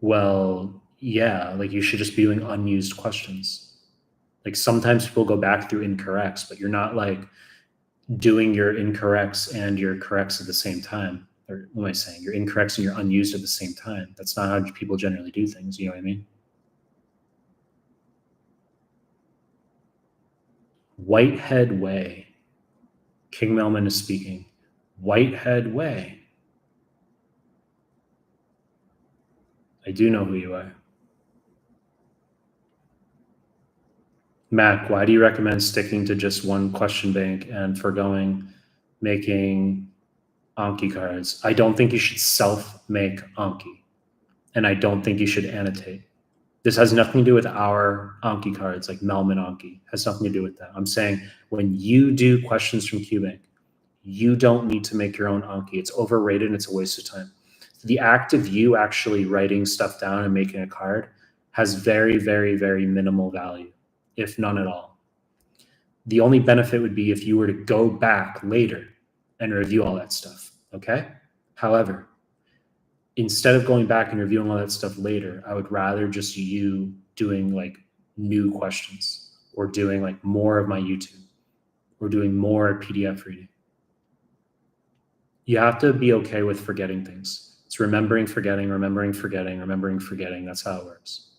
Speaker 1: Well, yeah, like you should just be doing unused questions. Like sometimes people go back through incorrects, but you're not like doing your incorrects and your corrects at the same time. Or what am I saying? Your incorrects and your unused at the same time. That's not how people generally do things. You know what I mean? Whitehead Way. King Mehlman is speaking. Whitehead Way. I do know who you are. Mac, why do you recommend sticking to just one question bank and foregoing making Anki cards? I don't think you should self-make Anki, and I don't think you should annotate. This has nothing to do with our Anki cards, like Mehlman Anki. Has nothing to do with that. I'm saying when you do questions from QBank, you don't need to make your own Anki. It's overrated and it's a waste of time. The act of you actually writing stuff down and making a card has very, very, very minimal value, if none at all. The only benefit would be if you were to go back later and review all that stuff, okay? However, instead of going back and reviewing all that stuff later, I would rather just you doing like new questions or doing like more of my YouTube or doing more PDF reading. You have to be okay with forgetting things. It's remembering, forgetting, remembering, forgetting, remembering, forgetting. That's how it works.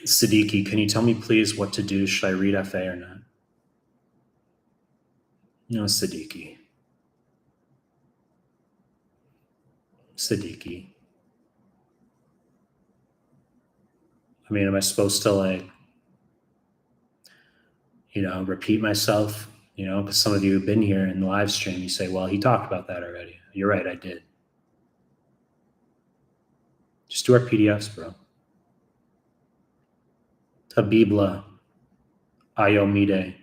Speaker 1: Siddiqui, can you tell me please what to do? Should I read FA or not? No, Siddiqui. Siddiqui. I mean, am I supposed to like, repeat myself? Because some of you have been here in the live stream, you say, well, he talked about that already. You're right, I did. Just do our PDFs, bro. Tabibla Ayomide.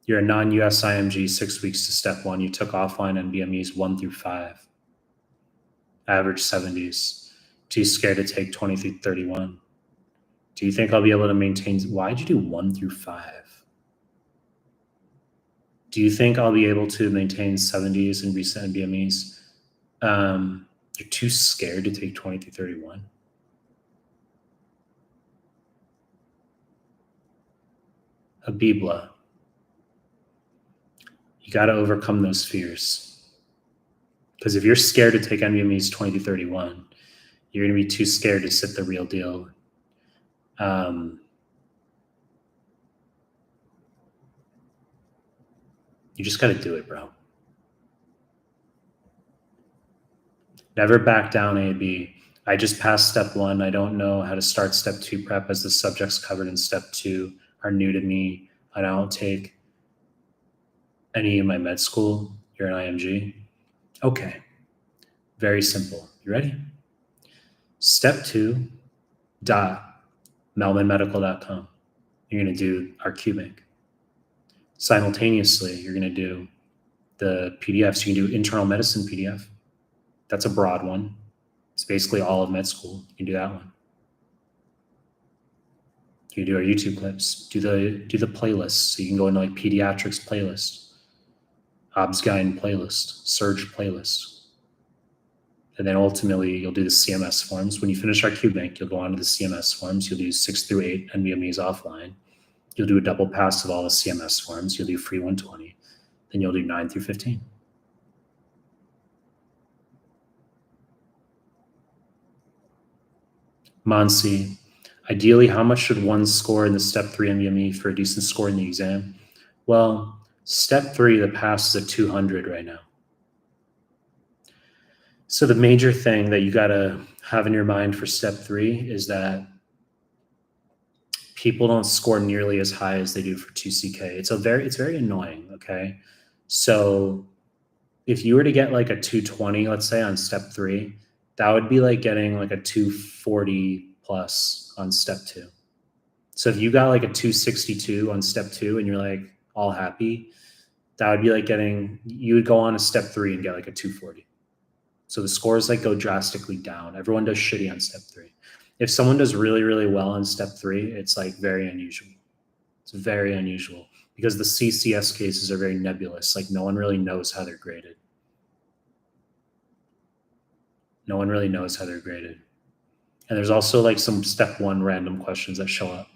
Speaker 1: You're a non-US IMG, 6 weeks to step 1. You took offline NBMEs 1 through 5. Average 70s. Too scared to take 20 through 31. Do you think I'll be able to maintain? Why'd you do 1 through 5? Do you think I'll be able to maintain 70s in recent NBMEs? You're too scared to take 20 through 31. Habibla. You got to overcome those fears. Because if you're scared to take NBMEs 20 to 31, you're going to be too scared to sit the real deal. You just got to do it, bro. Never back down, AB. I just passed step 1. I don't know how to start step 2 prep as the subjects covered in step 2 are new to me. I don't take any in my med school. You're an IMG. Okay. Very simple. You ready? Step 2 Mehlmanmedical.com. You're going to do our QBank. Simultaneously, you're going to do the PDFs. You can do internal medicine PDF. That's a broad one. It's basically all of med school. You can do that one. You can do our YouTube clips. Do the playlists. So you can go into like pediatrics playlist, OBSGYN playlist, surge playlist. And then ultimately, you'll do the CMS forms. When you finish our QBank, you'll go on to the CMS forms. You'll do 6 through 8 NBMEs offline. You'll do a double pass of all the CMS forms. You'll do free 120. Then you'll do 9 through 15. Monsi, ideally, how much should one score in the step 3 NBME for a decent score in the exam? Well, step 3, the pass is at 200 right now. So the major thing that you got to have in your mind for step 3 is that people don't score nearly as high as they do for 2CK. It's very annoying, okay? So if you were to get like a 220, let's say on step 3, that would be like getting like a 240 plus on step 2. So if you got like a 262 on step 2 and you're like all happy, that would be like you would go on a step 3 and get like a 240. So the scores like go drastically down. Everyone does shitty on step 3. If someone does really, really well on step 3, it's like very unusual. It's very unusual because the CCS cases are very nebulous. Like no one really knows how they're graded. No one really knows how they're graded. And there's also like some step 1 random questions that show up,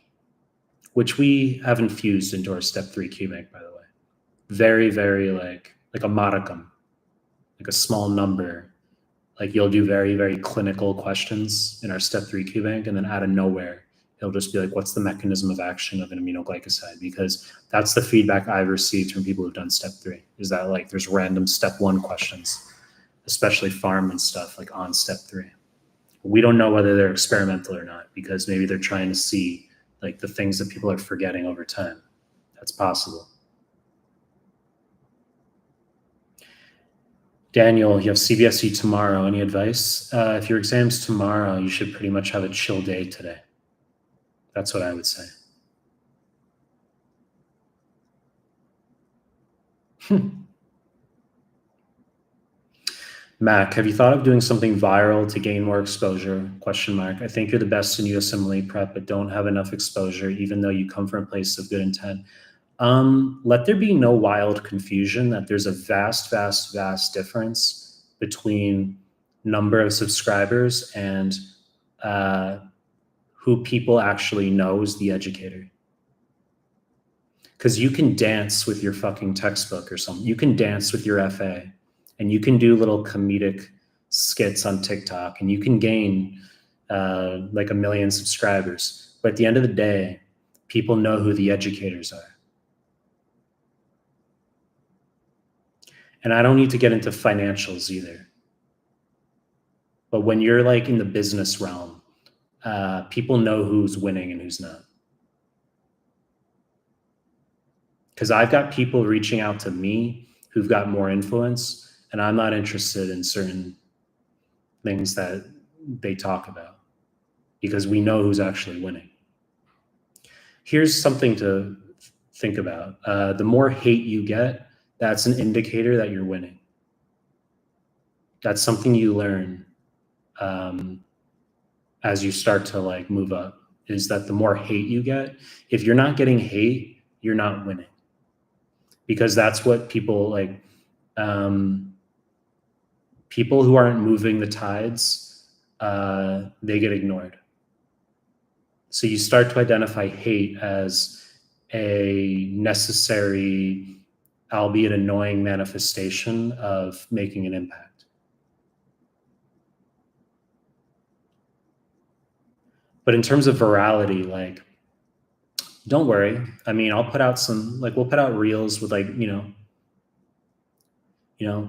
Speaker 1: which we have infused into our step 3 QBank, by the way. Very, very like a modicum, like a small number. Like you'll do very, very clinical questions in our step 3 QBank, and then out of nowhere, it'll just be like, what's the mechanism of action of an aminoglycoside? Because that's the feedback I've received from people who've done step 3, is that like there's random step 1 questions, especially pharm and stuff like on step 3. We don't know whether they're experimental or not, because maybe they're trying to see like the things that people are forgetting over time. That's possible. Daniel, you have CBSE tomorrow. Any advice? If your exam's tomorrow, you should pretty much have a chill day today. That's what I would say. Mac, have you thought of doing something viral to gain more exposure? Question mark. I think you're the best in USMLE prep, but don't have enough exposure, even though you come from a place of good intent. Let there be no wild confusion that there's a vast, vast, vast difference between number of subscribers and who people actually know is the educator. Because you can dance with your fucking textbook or something. You can dance with your FA, and you can do little comedic skits on TikTok, and you can gain like 1 million subscribers. But at the end of the day, people know who the educators are. And I don't need to get into financials either. But when you're like in the business realm, people know who's winning and who's not. Because I've got people reaching out to me who've got more influence, and I'm not interested in certain things that they talk about because we know who's actually winning. Here's something to think about. The more hate you get, that's an indicator that you're winning. That's something you learn as you start to like move up, is that the more hate you get, if you're not getting hate, you're not winning. Because that's what people like, people who aren't moving the tides, they get ignored. So you start to identify hate as a necessary, albeit annoying manifestation of making an impact. But in terms of virality, like, don't worry. I mean, I'll put out some, like, we'll put out reels with like,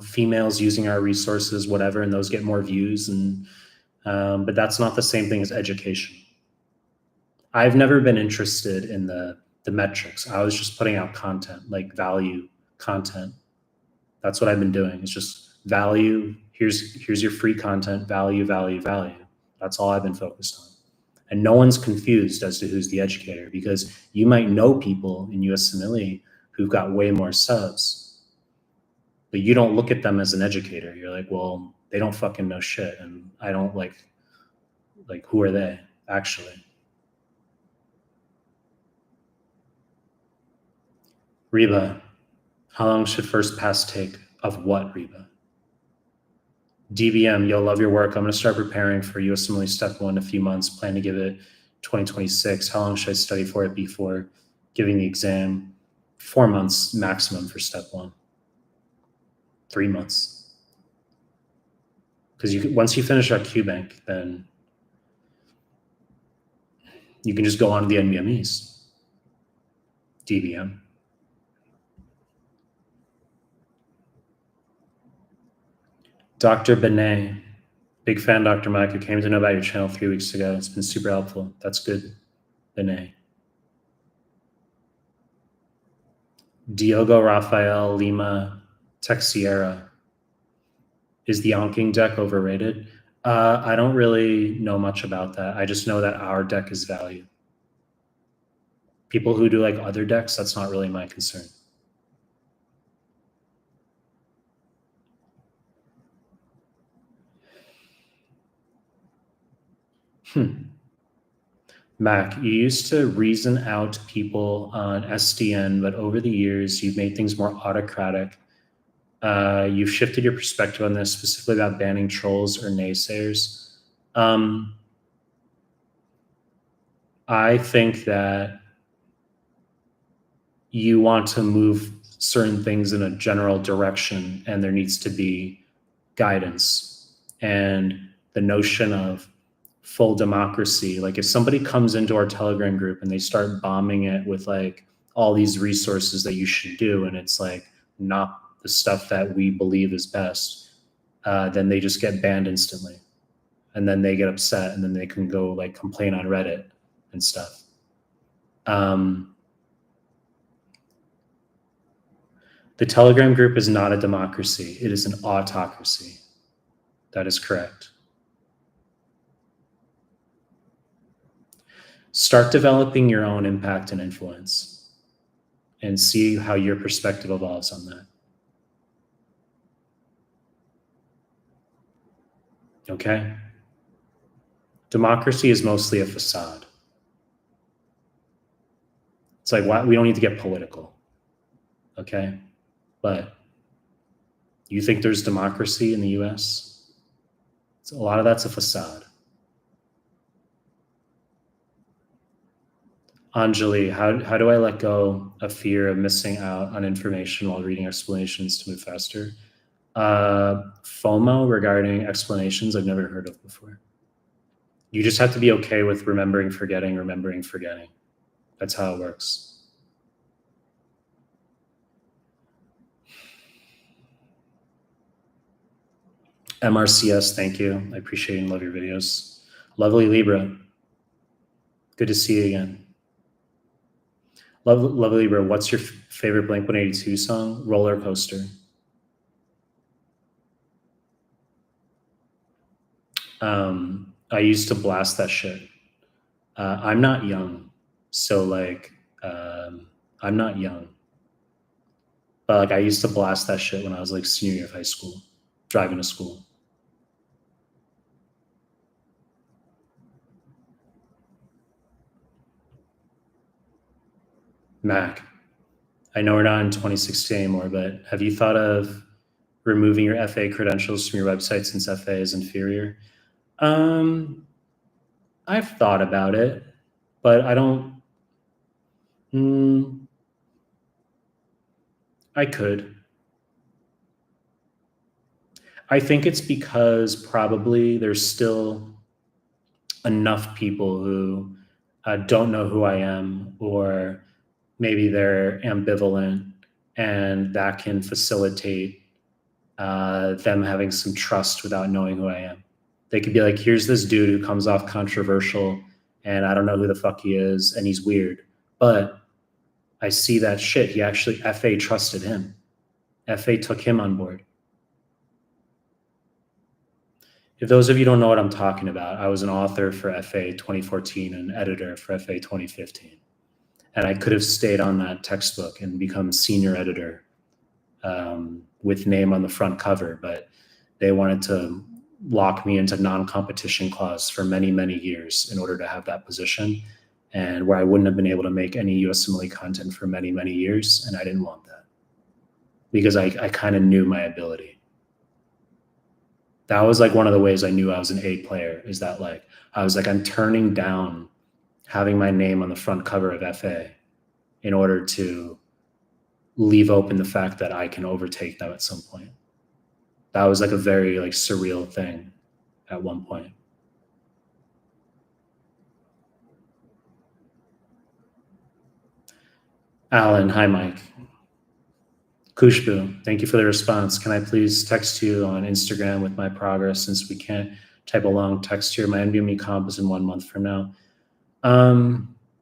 Speaker 1: females using our resources, whatever, and those get more views. And, but that's not the same thing as education. I've never been interested in the metrics. I was just putting out content, like value content. That's what I've been doing. It's just value. Here's your free content, value, value, value. That's all I've been focused on. And no one's confused as to who's the educator, because you might know people in USMLE who've got way more subs, but you don't look at them as an educator. You're like, well, they don't fucking know shit. And I don't like who are they actually? Reba, how long should first pass take? Of what, Reba? DBM, yo, love your work. I'm going to start preparing for USMLE Step 1 in a few months. Plan to give it 2026. How long should I study for it before giving the exam? 4 months maximum for Step 1. 3 months. Because once you finish our QBank, then you can just go on to the NBMEs. DBM. Dr. Benet, big fan, Dr. Mike. I came to know about your channel 3 weeks ago. It's been super helpful. That's good, Benet. Diogo Rafael Lima Texiera. Is the onking deck overrated? I don't really know much about that. I just know that our deck is value. People who do like other decks, that's not really my concern. Mac, you used to reason out people on SDN, but over the years, you've made things more autocratic. You've shifted your perspective on this, specifically about banning trolls or naysayers. I think that you want to move certain things in a general direction, and there needs to be guidance. And the notion of full democracy, like if somebody comes into our Telegram group and they start bombing it with like all these resources that you should do, and it's like not the stuff that we believe is best, then they just get banned instantly. And then they get upset, and then they can go like complain on Reddit and stuff. The Telegram group is not a democracy. It is an autocracy. That is correct. Start developing your own impact and influence and see how your perspective evolves on that. Okay? Democracy is mostly a facade. It's like, why, we don't need to get political. Okay? But you think there's democracy in the US? So a lot of that's a facade. Anjali, how do I let go of fear of missing out on information while reading explanations to move faster? FOMO regarding explanations I've never heard of before. You just have to be okay with remembering, forgetting. That's how it works. MRCS, thank you. I appreciate and love your videos. Lovely Libra. Good to see you again. Lovely Libra, what's your favorite Blink-182 song? Roller Coaster. I used to blast that shit. I'm not young, so like, I'm not young. But like, I used to blast that shit when I was like senior year of high school, driving to school. Mac, I know we're not in 2016 anymore, but have you thought of removing your FA credentials from your website since FA is inferior? I've thought about it, but I don't. I could. I think it's because probably there's still enough people who don't know who I am, or maybe they're ambivalent, and that can facilitate them having some trust without knowing who I am. They could be like, here's this dude who comes off controversial, and I don't know who the fuck he is, and he's weird. But I see that shit. He actually, FA trusted him. FA took him on board. If those of you don't know what I'm talking about, I was an author for FA 2014 and editor for FA 2015. And I could have stayed on that textbook and become senior editor with name on the front cover, but they wanted to lock me into non-competition clause for many, many years in order to have that position, and where I wouldn't have been able to make any USMLE content for many, many years. And I didn't want that because I kind of knew my ability. That was like one of the ways I knew I was an A player, is that like, I was like, I'm turning down having my name on the front cover of FA in order to leave open the fact that I can overtake them at some point. That was like a very like surreal thing at one point. Alan, hi Mike. Kushbu, thank you for the response. Can I please text you on Instagram with my progress, since we can't type a long text here? My NBME comp is in 1 month from now.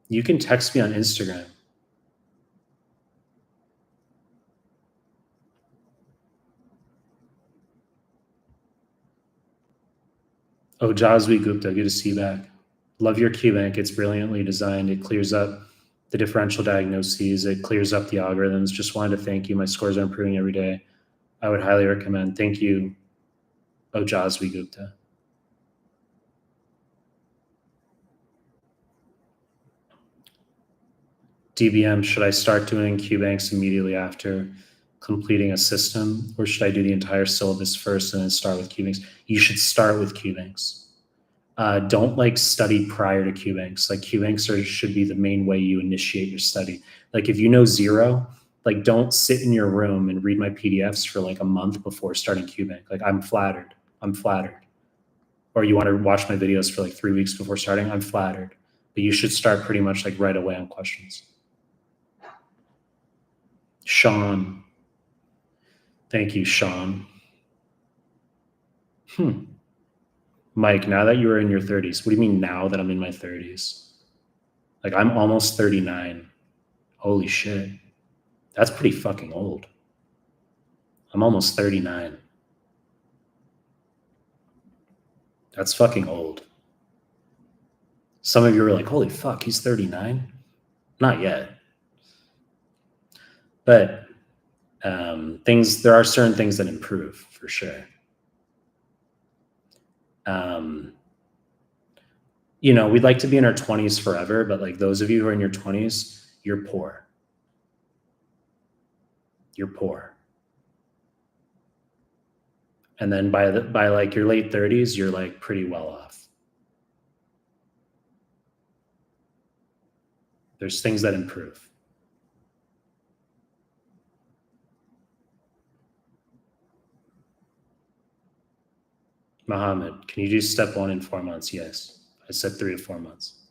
Speaker 1: You can text me on Instagram. Oh, Jasvi Gupta, good to see you back. Love your QBank. It's brilliantly designed. It clears up the differential diagnoses. It clears up the algorithms. Just wanted to thank you. My scores are improving every day. I would highly recommend. Thank you, Oh, Jasvi Gupta. DBM, should I start doing QBanks immediately after completing a system, or should I do the entire syllabus first and then start with QBanks? You should start with QBanks. Don't like study prior to QBanks. Like QBanks should be the main way you initiate your study. Like if you know zero, like don't sit in your room and read my PDFs for like a month before starting QBank. Like I'm flattered. I'm flattered. Or you want to watch my videos for like 3 weeks before starting, I'm flattered. But you should start pretty much like right away on questions. Sean. Thank you, Sean. Mike, now that you are in your 30s, what do you mean now that I'm in my 30s? Like I'm almost 39. Holy shit. That's pretty fucking old. I'm almost 39. That's fucking old. Some of you are like, holy fuck, he's 39? Not yet. But there are certain things that improve for sure. We'd like to be in our 20s forever, but like those of you who are in your 20s, you're poor. You're poor. And then by like your late 30s, you're like pretty well off. There's things that improve. Mohammed, can you do step 1 in 4 months? Yes. I said 3 to 4 months.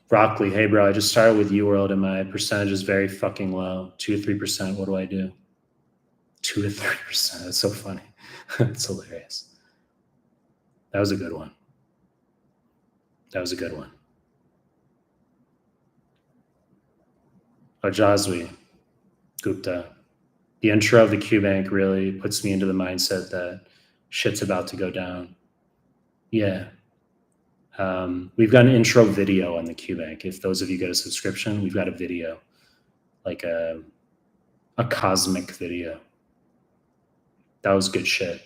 Speaker 1: Broccoli, hey bro, I just started with UWorld and my percentage is very fucking low. 2 to 3%. What do I do? 2 to 3%. That's so funny. That's hilarious. That was a good one. Ajazwi Gupta. The intro of the QBank really puts me into the mindset that shit's about to go down. Yeah. We've got an intro video on the QBank. If those of you get a subscription, we've got a video, like a cosmic video. That was good shit.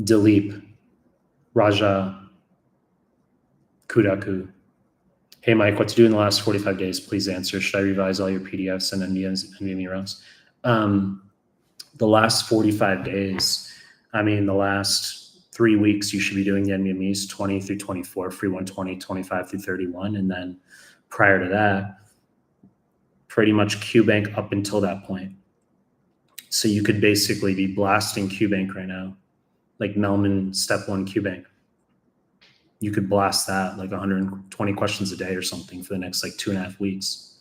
Speaker 1: Dilip, Raja, Kudaku. Hey Mike, what to do in the last 45 days? Please answer. Should I revise all your PDFs and NBME rounds? The last 45 days, I mean, the last 3 weeks, you should be doing the NBMEs 20 through 24, free 120, 25 through 31. And then prior to that, pretty much QBank up until that point. So you could basically be blasting QBank right now, like Mehlman step 1 QBank. You could blast that like 120 questions a day or something for the next like 2.5 weeks.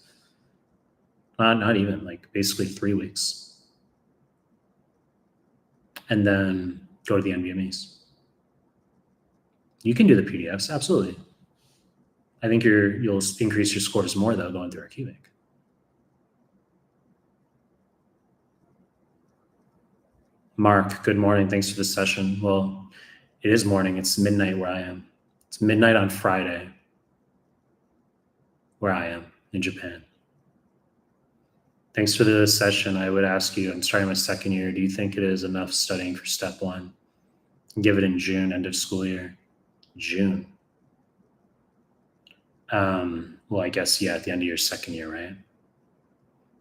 Speaker 1: Not even, like basically 3 weeks. And then go to the NBMEs. You can do the PDFs, absolutely. I think you'll increase your scores more though going through our QBank. Mark, good morning. Thanks for the session. Well, it is morning. It's midnight where I am. It's midnight on Friday where I am in Japan. Thanks for the session. I would ask you, I'm starting my second year. Do you think it is enough studying for step 1? Give it in June, end of school year. June. Well, I guess, yeah, at the end of your second year, right?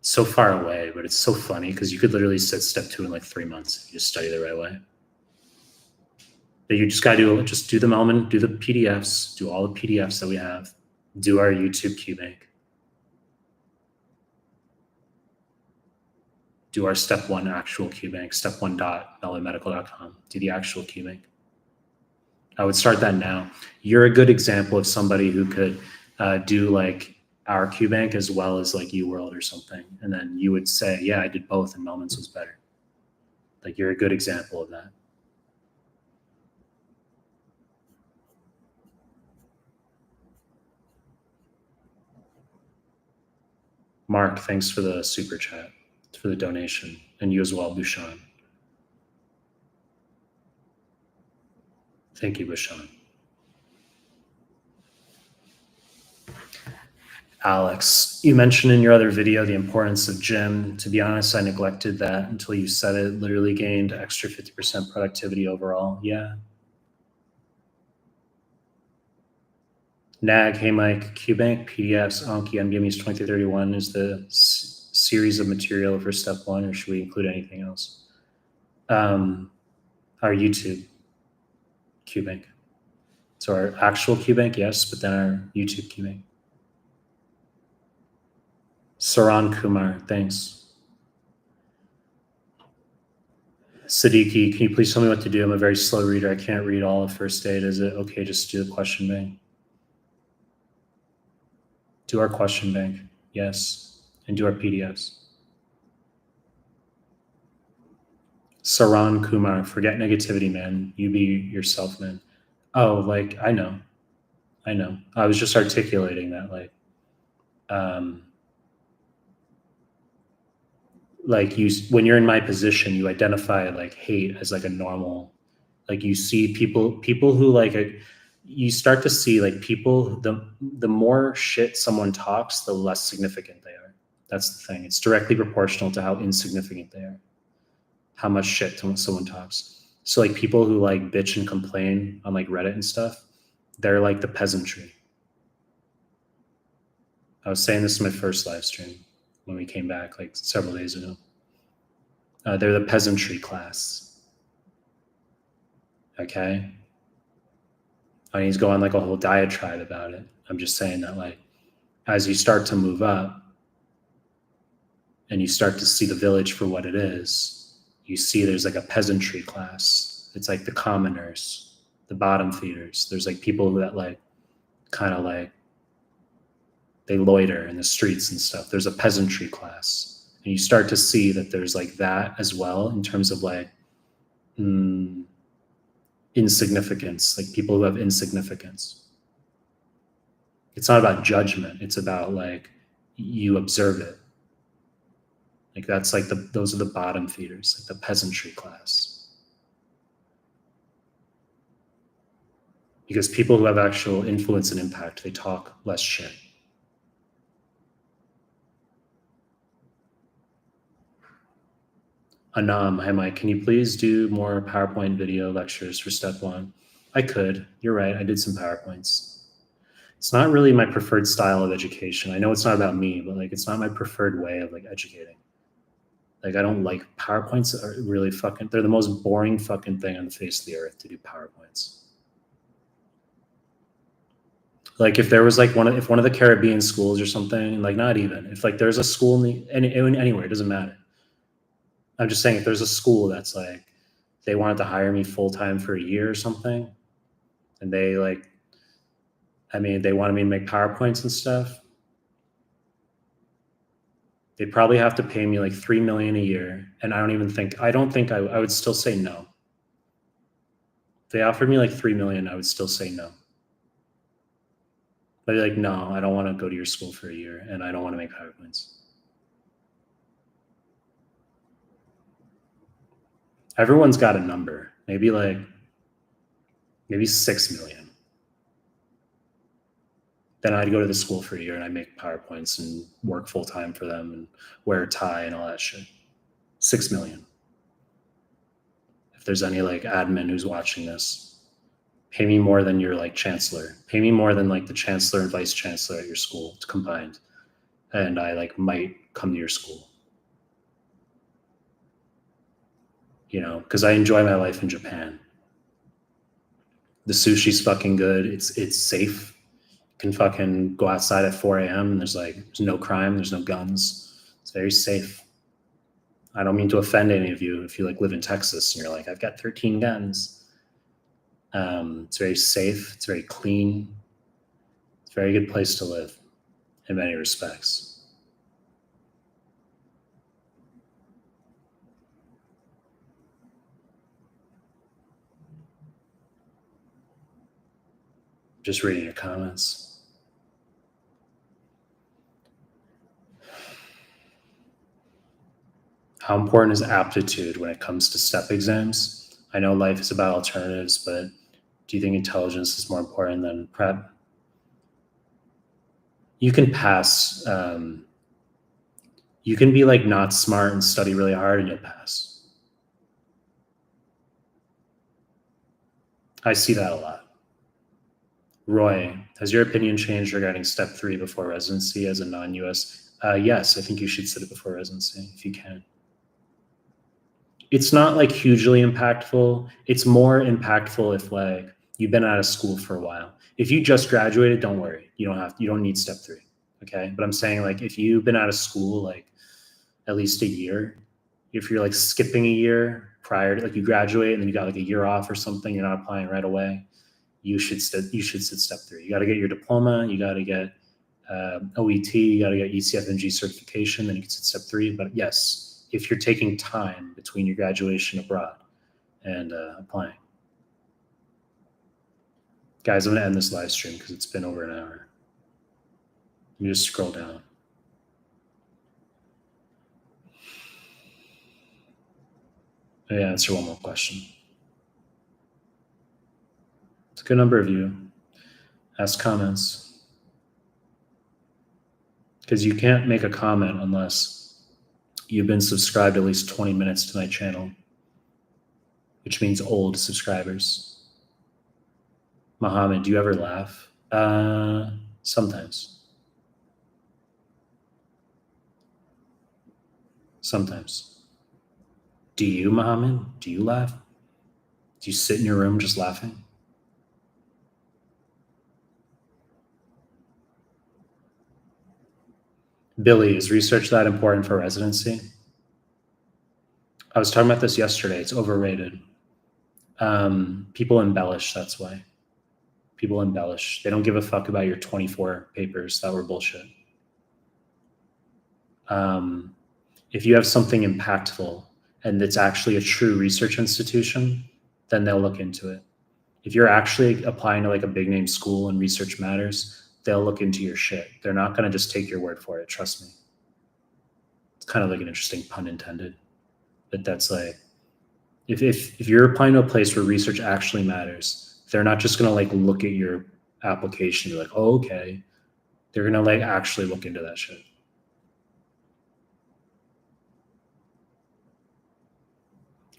Speaker 1: So far away, but it's so funny because you could literally sit step 2 in like 3 months if you just study the right way. But you just got to do the Mehlman, do the PDFs, do all the PDFs that we have, do our YouTube QBank, do our step 1 actual QBank, step1.mehlmanmedical.com, do the actual QBank. I would start that now. You're a good example of somebody who could do like our QBank as well as like UWorld or something. And then you would say, yeah, I did both and Mehlman's was better. Like you're a good example of that. Mark, thanks for the super chat, for the donation. And you as well, Bushan. Thank you, Bushan. Alex, you mentioned in your other video the importance of gym. To be honest, I neglected that until you said it. Literally gained extra 50% productivity overall. Yeah. NAG, hey Mike, QBank, PDFs, Anki, NBMEs 2331 is the series of material for step one, or should we include anything else? Our YouTube QBank. So our actual QBank, yes, but then our YouTube QBank. Saran Kumar, thanks. Siddiqui, can you please tell me what to do? I'm a very slow reader. I can't read all of first aid. Is it okay just to do the question bank? Do our question bank, yes, and do our PDFs. Saran Kumar, forget negativity, man. You be yourself, man. Oh, like, I know. I was just articulating that, like you, when you're in my position, you identify like hate as like a normal, like you see people who like you start to see like people, the more shit someone talks, the less significant they are. That's the thing. It's directly proportional to how insignificant they are, how much shit someone talks. So like people who like bitch and complain on like Reddit and stuff, they're like the peasantry. I was saying this in my first live stream when we came back like several days ago. They're the peasantry class. Okay. And he's going like a whole diatribe about it. I'm just saying that like as you start to move up and you start to see the village for what it is, you see there's like a peasantry class. It's like the commoners, the bottom feeders. There's like people that like kind of like they loiter in the streets and stuff. There's a peasantry class. And you start to see that there's like that as well in terms of like insignificance, like people who have insignificance. It's not about judgment. It's about like you observe it. Like that's like those are the bottom feeders, like the peasantry class. Because people who have actual influence and impact, they talk less shit. Anam, hi Mike, can you please do more PowerPoint video lectures for step one? I could. You're right. I did some PowerPoints. It's not really my preferred style of education. I know it's not about me, but like it's not my preferred way of like educating. Like I don't like PowerPoints. Are really fucking. They're the most boring fucking thing on the face of the earth to do PowerPoints. Like if there was like if one of the Caribbean schools or something, like not even if like there's a school anywhere, it doesn't matter. I'm just saying if there's a school that's like they wanted to hire me full time for a year or something, and they like, I mean, they wanted me to make PowerPoints and stuff. They'd probably have to pay me like $3 million a year, and I don't think I would still say no. If they offered me like $3 million, I would still say no. But like, no, I don't want to go to your school for a year, and I don't want to make PowerPoints. Everyone's got a number, maybe 6 million. Then I'd go to the school for a year and I'd make PowerPoints and work full time for them and wear a tie and all that shit. 6 million. If there's any like admin who's watching this, pay me more than your like chancellor. Pay me more than like the chancellor and vice chancellor at your school combined. And I like might come to your school. You know, because I enjoy my life in Japan. The sushi's fucking good. It's safe. You can fucking go outside at 4 a.m. and there's no crime, there's no guns. It's very safe. I don't mean to offend any of you if you like live in Texas and you're like, I've got 13 guns. It's very safe. It's very clean. It's a very good place to live in many respects. Just reading your comments. How important is aptitude when it comes to STEP exams? I know life is about alternatives, but do you think intelligence is more important than prep? You can pass. You can be like not smart and study really hard and you'll pass. I see that a lot. Roy, has your opinion changed regarding step 3 before residency as a non-US? Yes, I think you should sit it before residency if you can. It's not like hugely impactful. It's more impactful if like you've been out of school for a while. If you just graduated, don't worry. You don't need step 3. Okay. But I'm saying like if you've been out of school like at least a year, if you're like skipping a year prior to like you graduate and then you got like a year off or something, you're not applying right away, you should sit step 3. You got to get your diploma, you got to get OET, you got to get UCFMG certification, then you can sit step 3. But yes, if you're taking time between your graduation abroad and applying. Guys, I'm going to end this live stream because it's been over an hour. Let me just scroll down. Let me answer one more question. It's a good number of you. Ask comments. Because you can't make a comment unless you've been subscribed at least 20 minutes to my channel, which means old subscribers. Mohammed, do you ever laugh? Sometimes. Sometimes. Do you, Mohammed? Do you laugh? Do you sit in your room just laughing? Billy, is research that important for residency? I was talking about this yesterday. It's overrated. People embellish, that's why. People embellish. They don't give a fuck about your 24 papers that were bullshit. If you have something impactful and it's actually a true research institution, then they'll look into it. If you're actually applying to like a big name school and research matters, they'll look into your shit. They're not going to just take your word for it. Trust me. It's kind of like an interesting pun intended, but that's like, if you're applying to a place where research actually matters, they're not just going to like look at your application and be like, oh, okay. They're going to like actually look into that shit.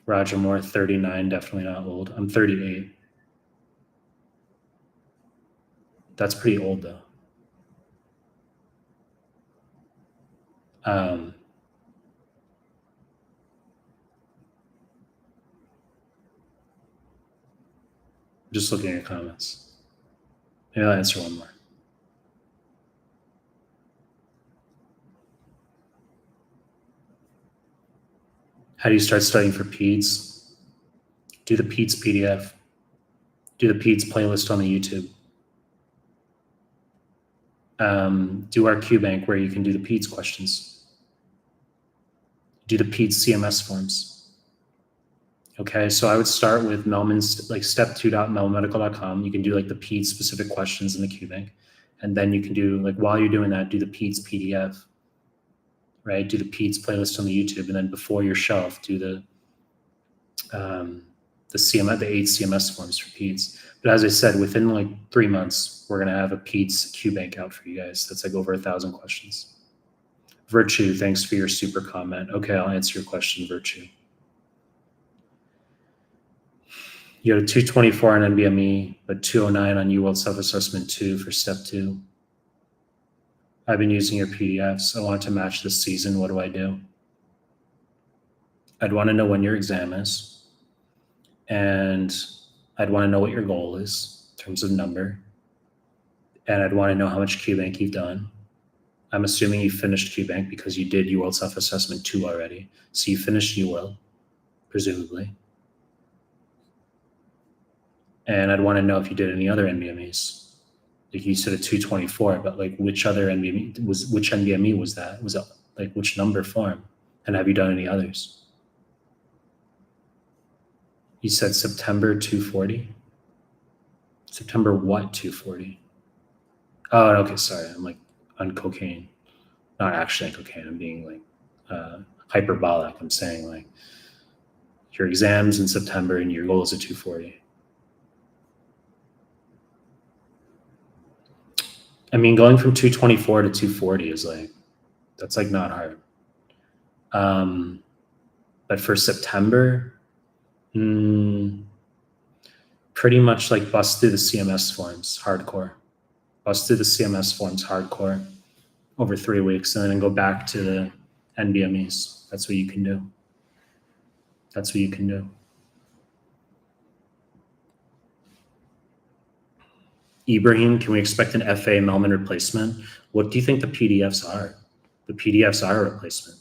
Speaker 1: Roger Moore, 39, definitely not old. I'm 38. That's pretty old though. Just looking at your comments. Maybe I'll answer one more. How do you start studying for PEDS? Do the PEDS PDF. Do the PEDS playlist on the YouTube. Do our QBank where you can do the PEDS questions. Do the PEDS CMS forms. Okay, so I would start with Mehlman's, like step2.mehlmanmedical.com. You can do like the PEDS specific questions in the QBank. And then you can do, like while you're doing that, do the PEDS PDF, right? Do the PEDS playlist on the YouTube. And then before your shelf, do the CMS, the 8 CMS forms for PEDS. But as I said, within like 3 months, we're gonna have a PEDS QBank out for you guys. That's like over 1,000 questions. Virtue, thanks for your super comment. Okay, I'll answer your question, Virtue. You had a 224 on NBME, but 209 on UWorld Self-Assessment 2 for Step 2. I've been using your PDFs. I wanted to match this season. What do I do? I'd want to know when your exam is, and I'd want to know what your goal is in terms of number, and I'd want to know how much QBank you've done. I'm assuming you finished QBank because you did UWorld Self-Assessment 2 already. So you finished UWorld, presumably. And I'd want to know if you did any other NBMEs. Like you said a 224, but like which other NBME which NBME was that? Was it like which number form? And have you done any others? You said September 240? September what 240? Oh, okay, sorry. I'm like on cocaine. Not actually on cocaine. I'm being like hyperbolic. I'm saying like your exams in September and your goal is a 240. I mean, going from 224 to 240 is like, that's like not hard. But for September, pretty much like bust through the CMS forms, hardcore. Bust through the CMS forms, hardcore, over 3 weeks, and then go back to the NBMEs. That's what you can do. That's what you can do. Ibrahim, can we expect an FA Mehlman replacement? What do you think the PDFs are? The PDFs are a replacement.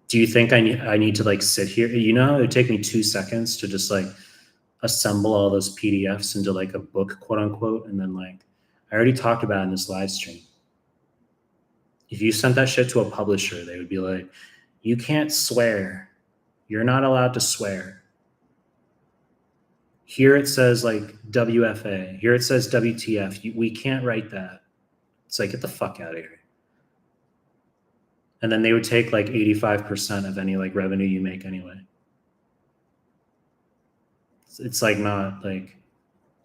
Speaker 1: Do you think I need to like sit here? You know, it would take me 2 seconds to just like assemble all those PDFs into like a book, quote unquote. And then like, I already talked about it in this live stream. If you sent that shit to a publisher, they would be like, you can't swear. You're not allowed to swear. Here it says like WFA. Here it says WTF. We can't write that. It's like, get the fuck out of here. And then they would take like 85% of any like revenue you make anyway. It's like not like,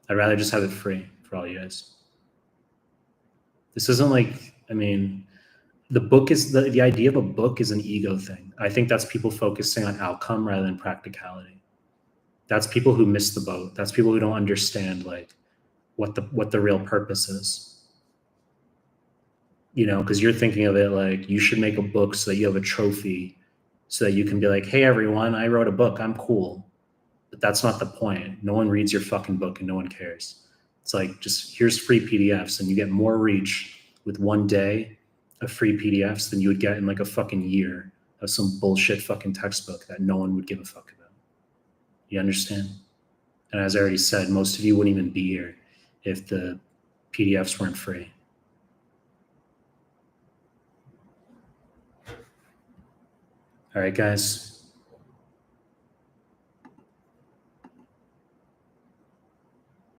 Speaker 1: I'd rather just have it free for all you guys. This isn't like, I mean, the book is, the idea of a book is an ego thing. I think that's people focusing on outcome rather than practicality. That's people who miss the boat. That's people who don't understand like what the real purpose is. You know, because you're thinking of it like you should make a book so that you have a trophy so that you can be like, hey, everyone, I wrote a book. I'm cool. But that's not the point. No one reads your fucking book and no one cares. It's like, just here's free PDFs and you get more reach with 1 day of free PDFs than you would get in like a fucking year of some bullshit fucking textbook that no one would give a fuck about. You understand? And as I already said, most of you wouldn't even be here if the PDFs weren't free. All right, guys.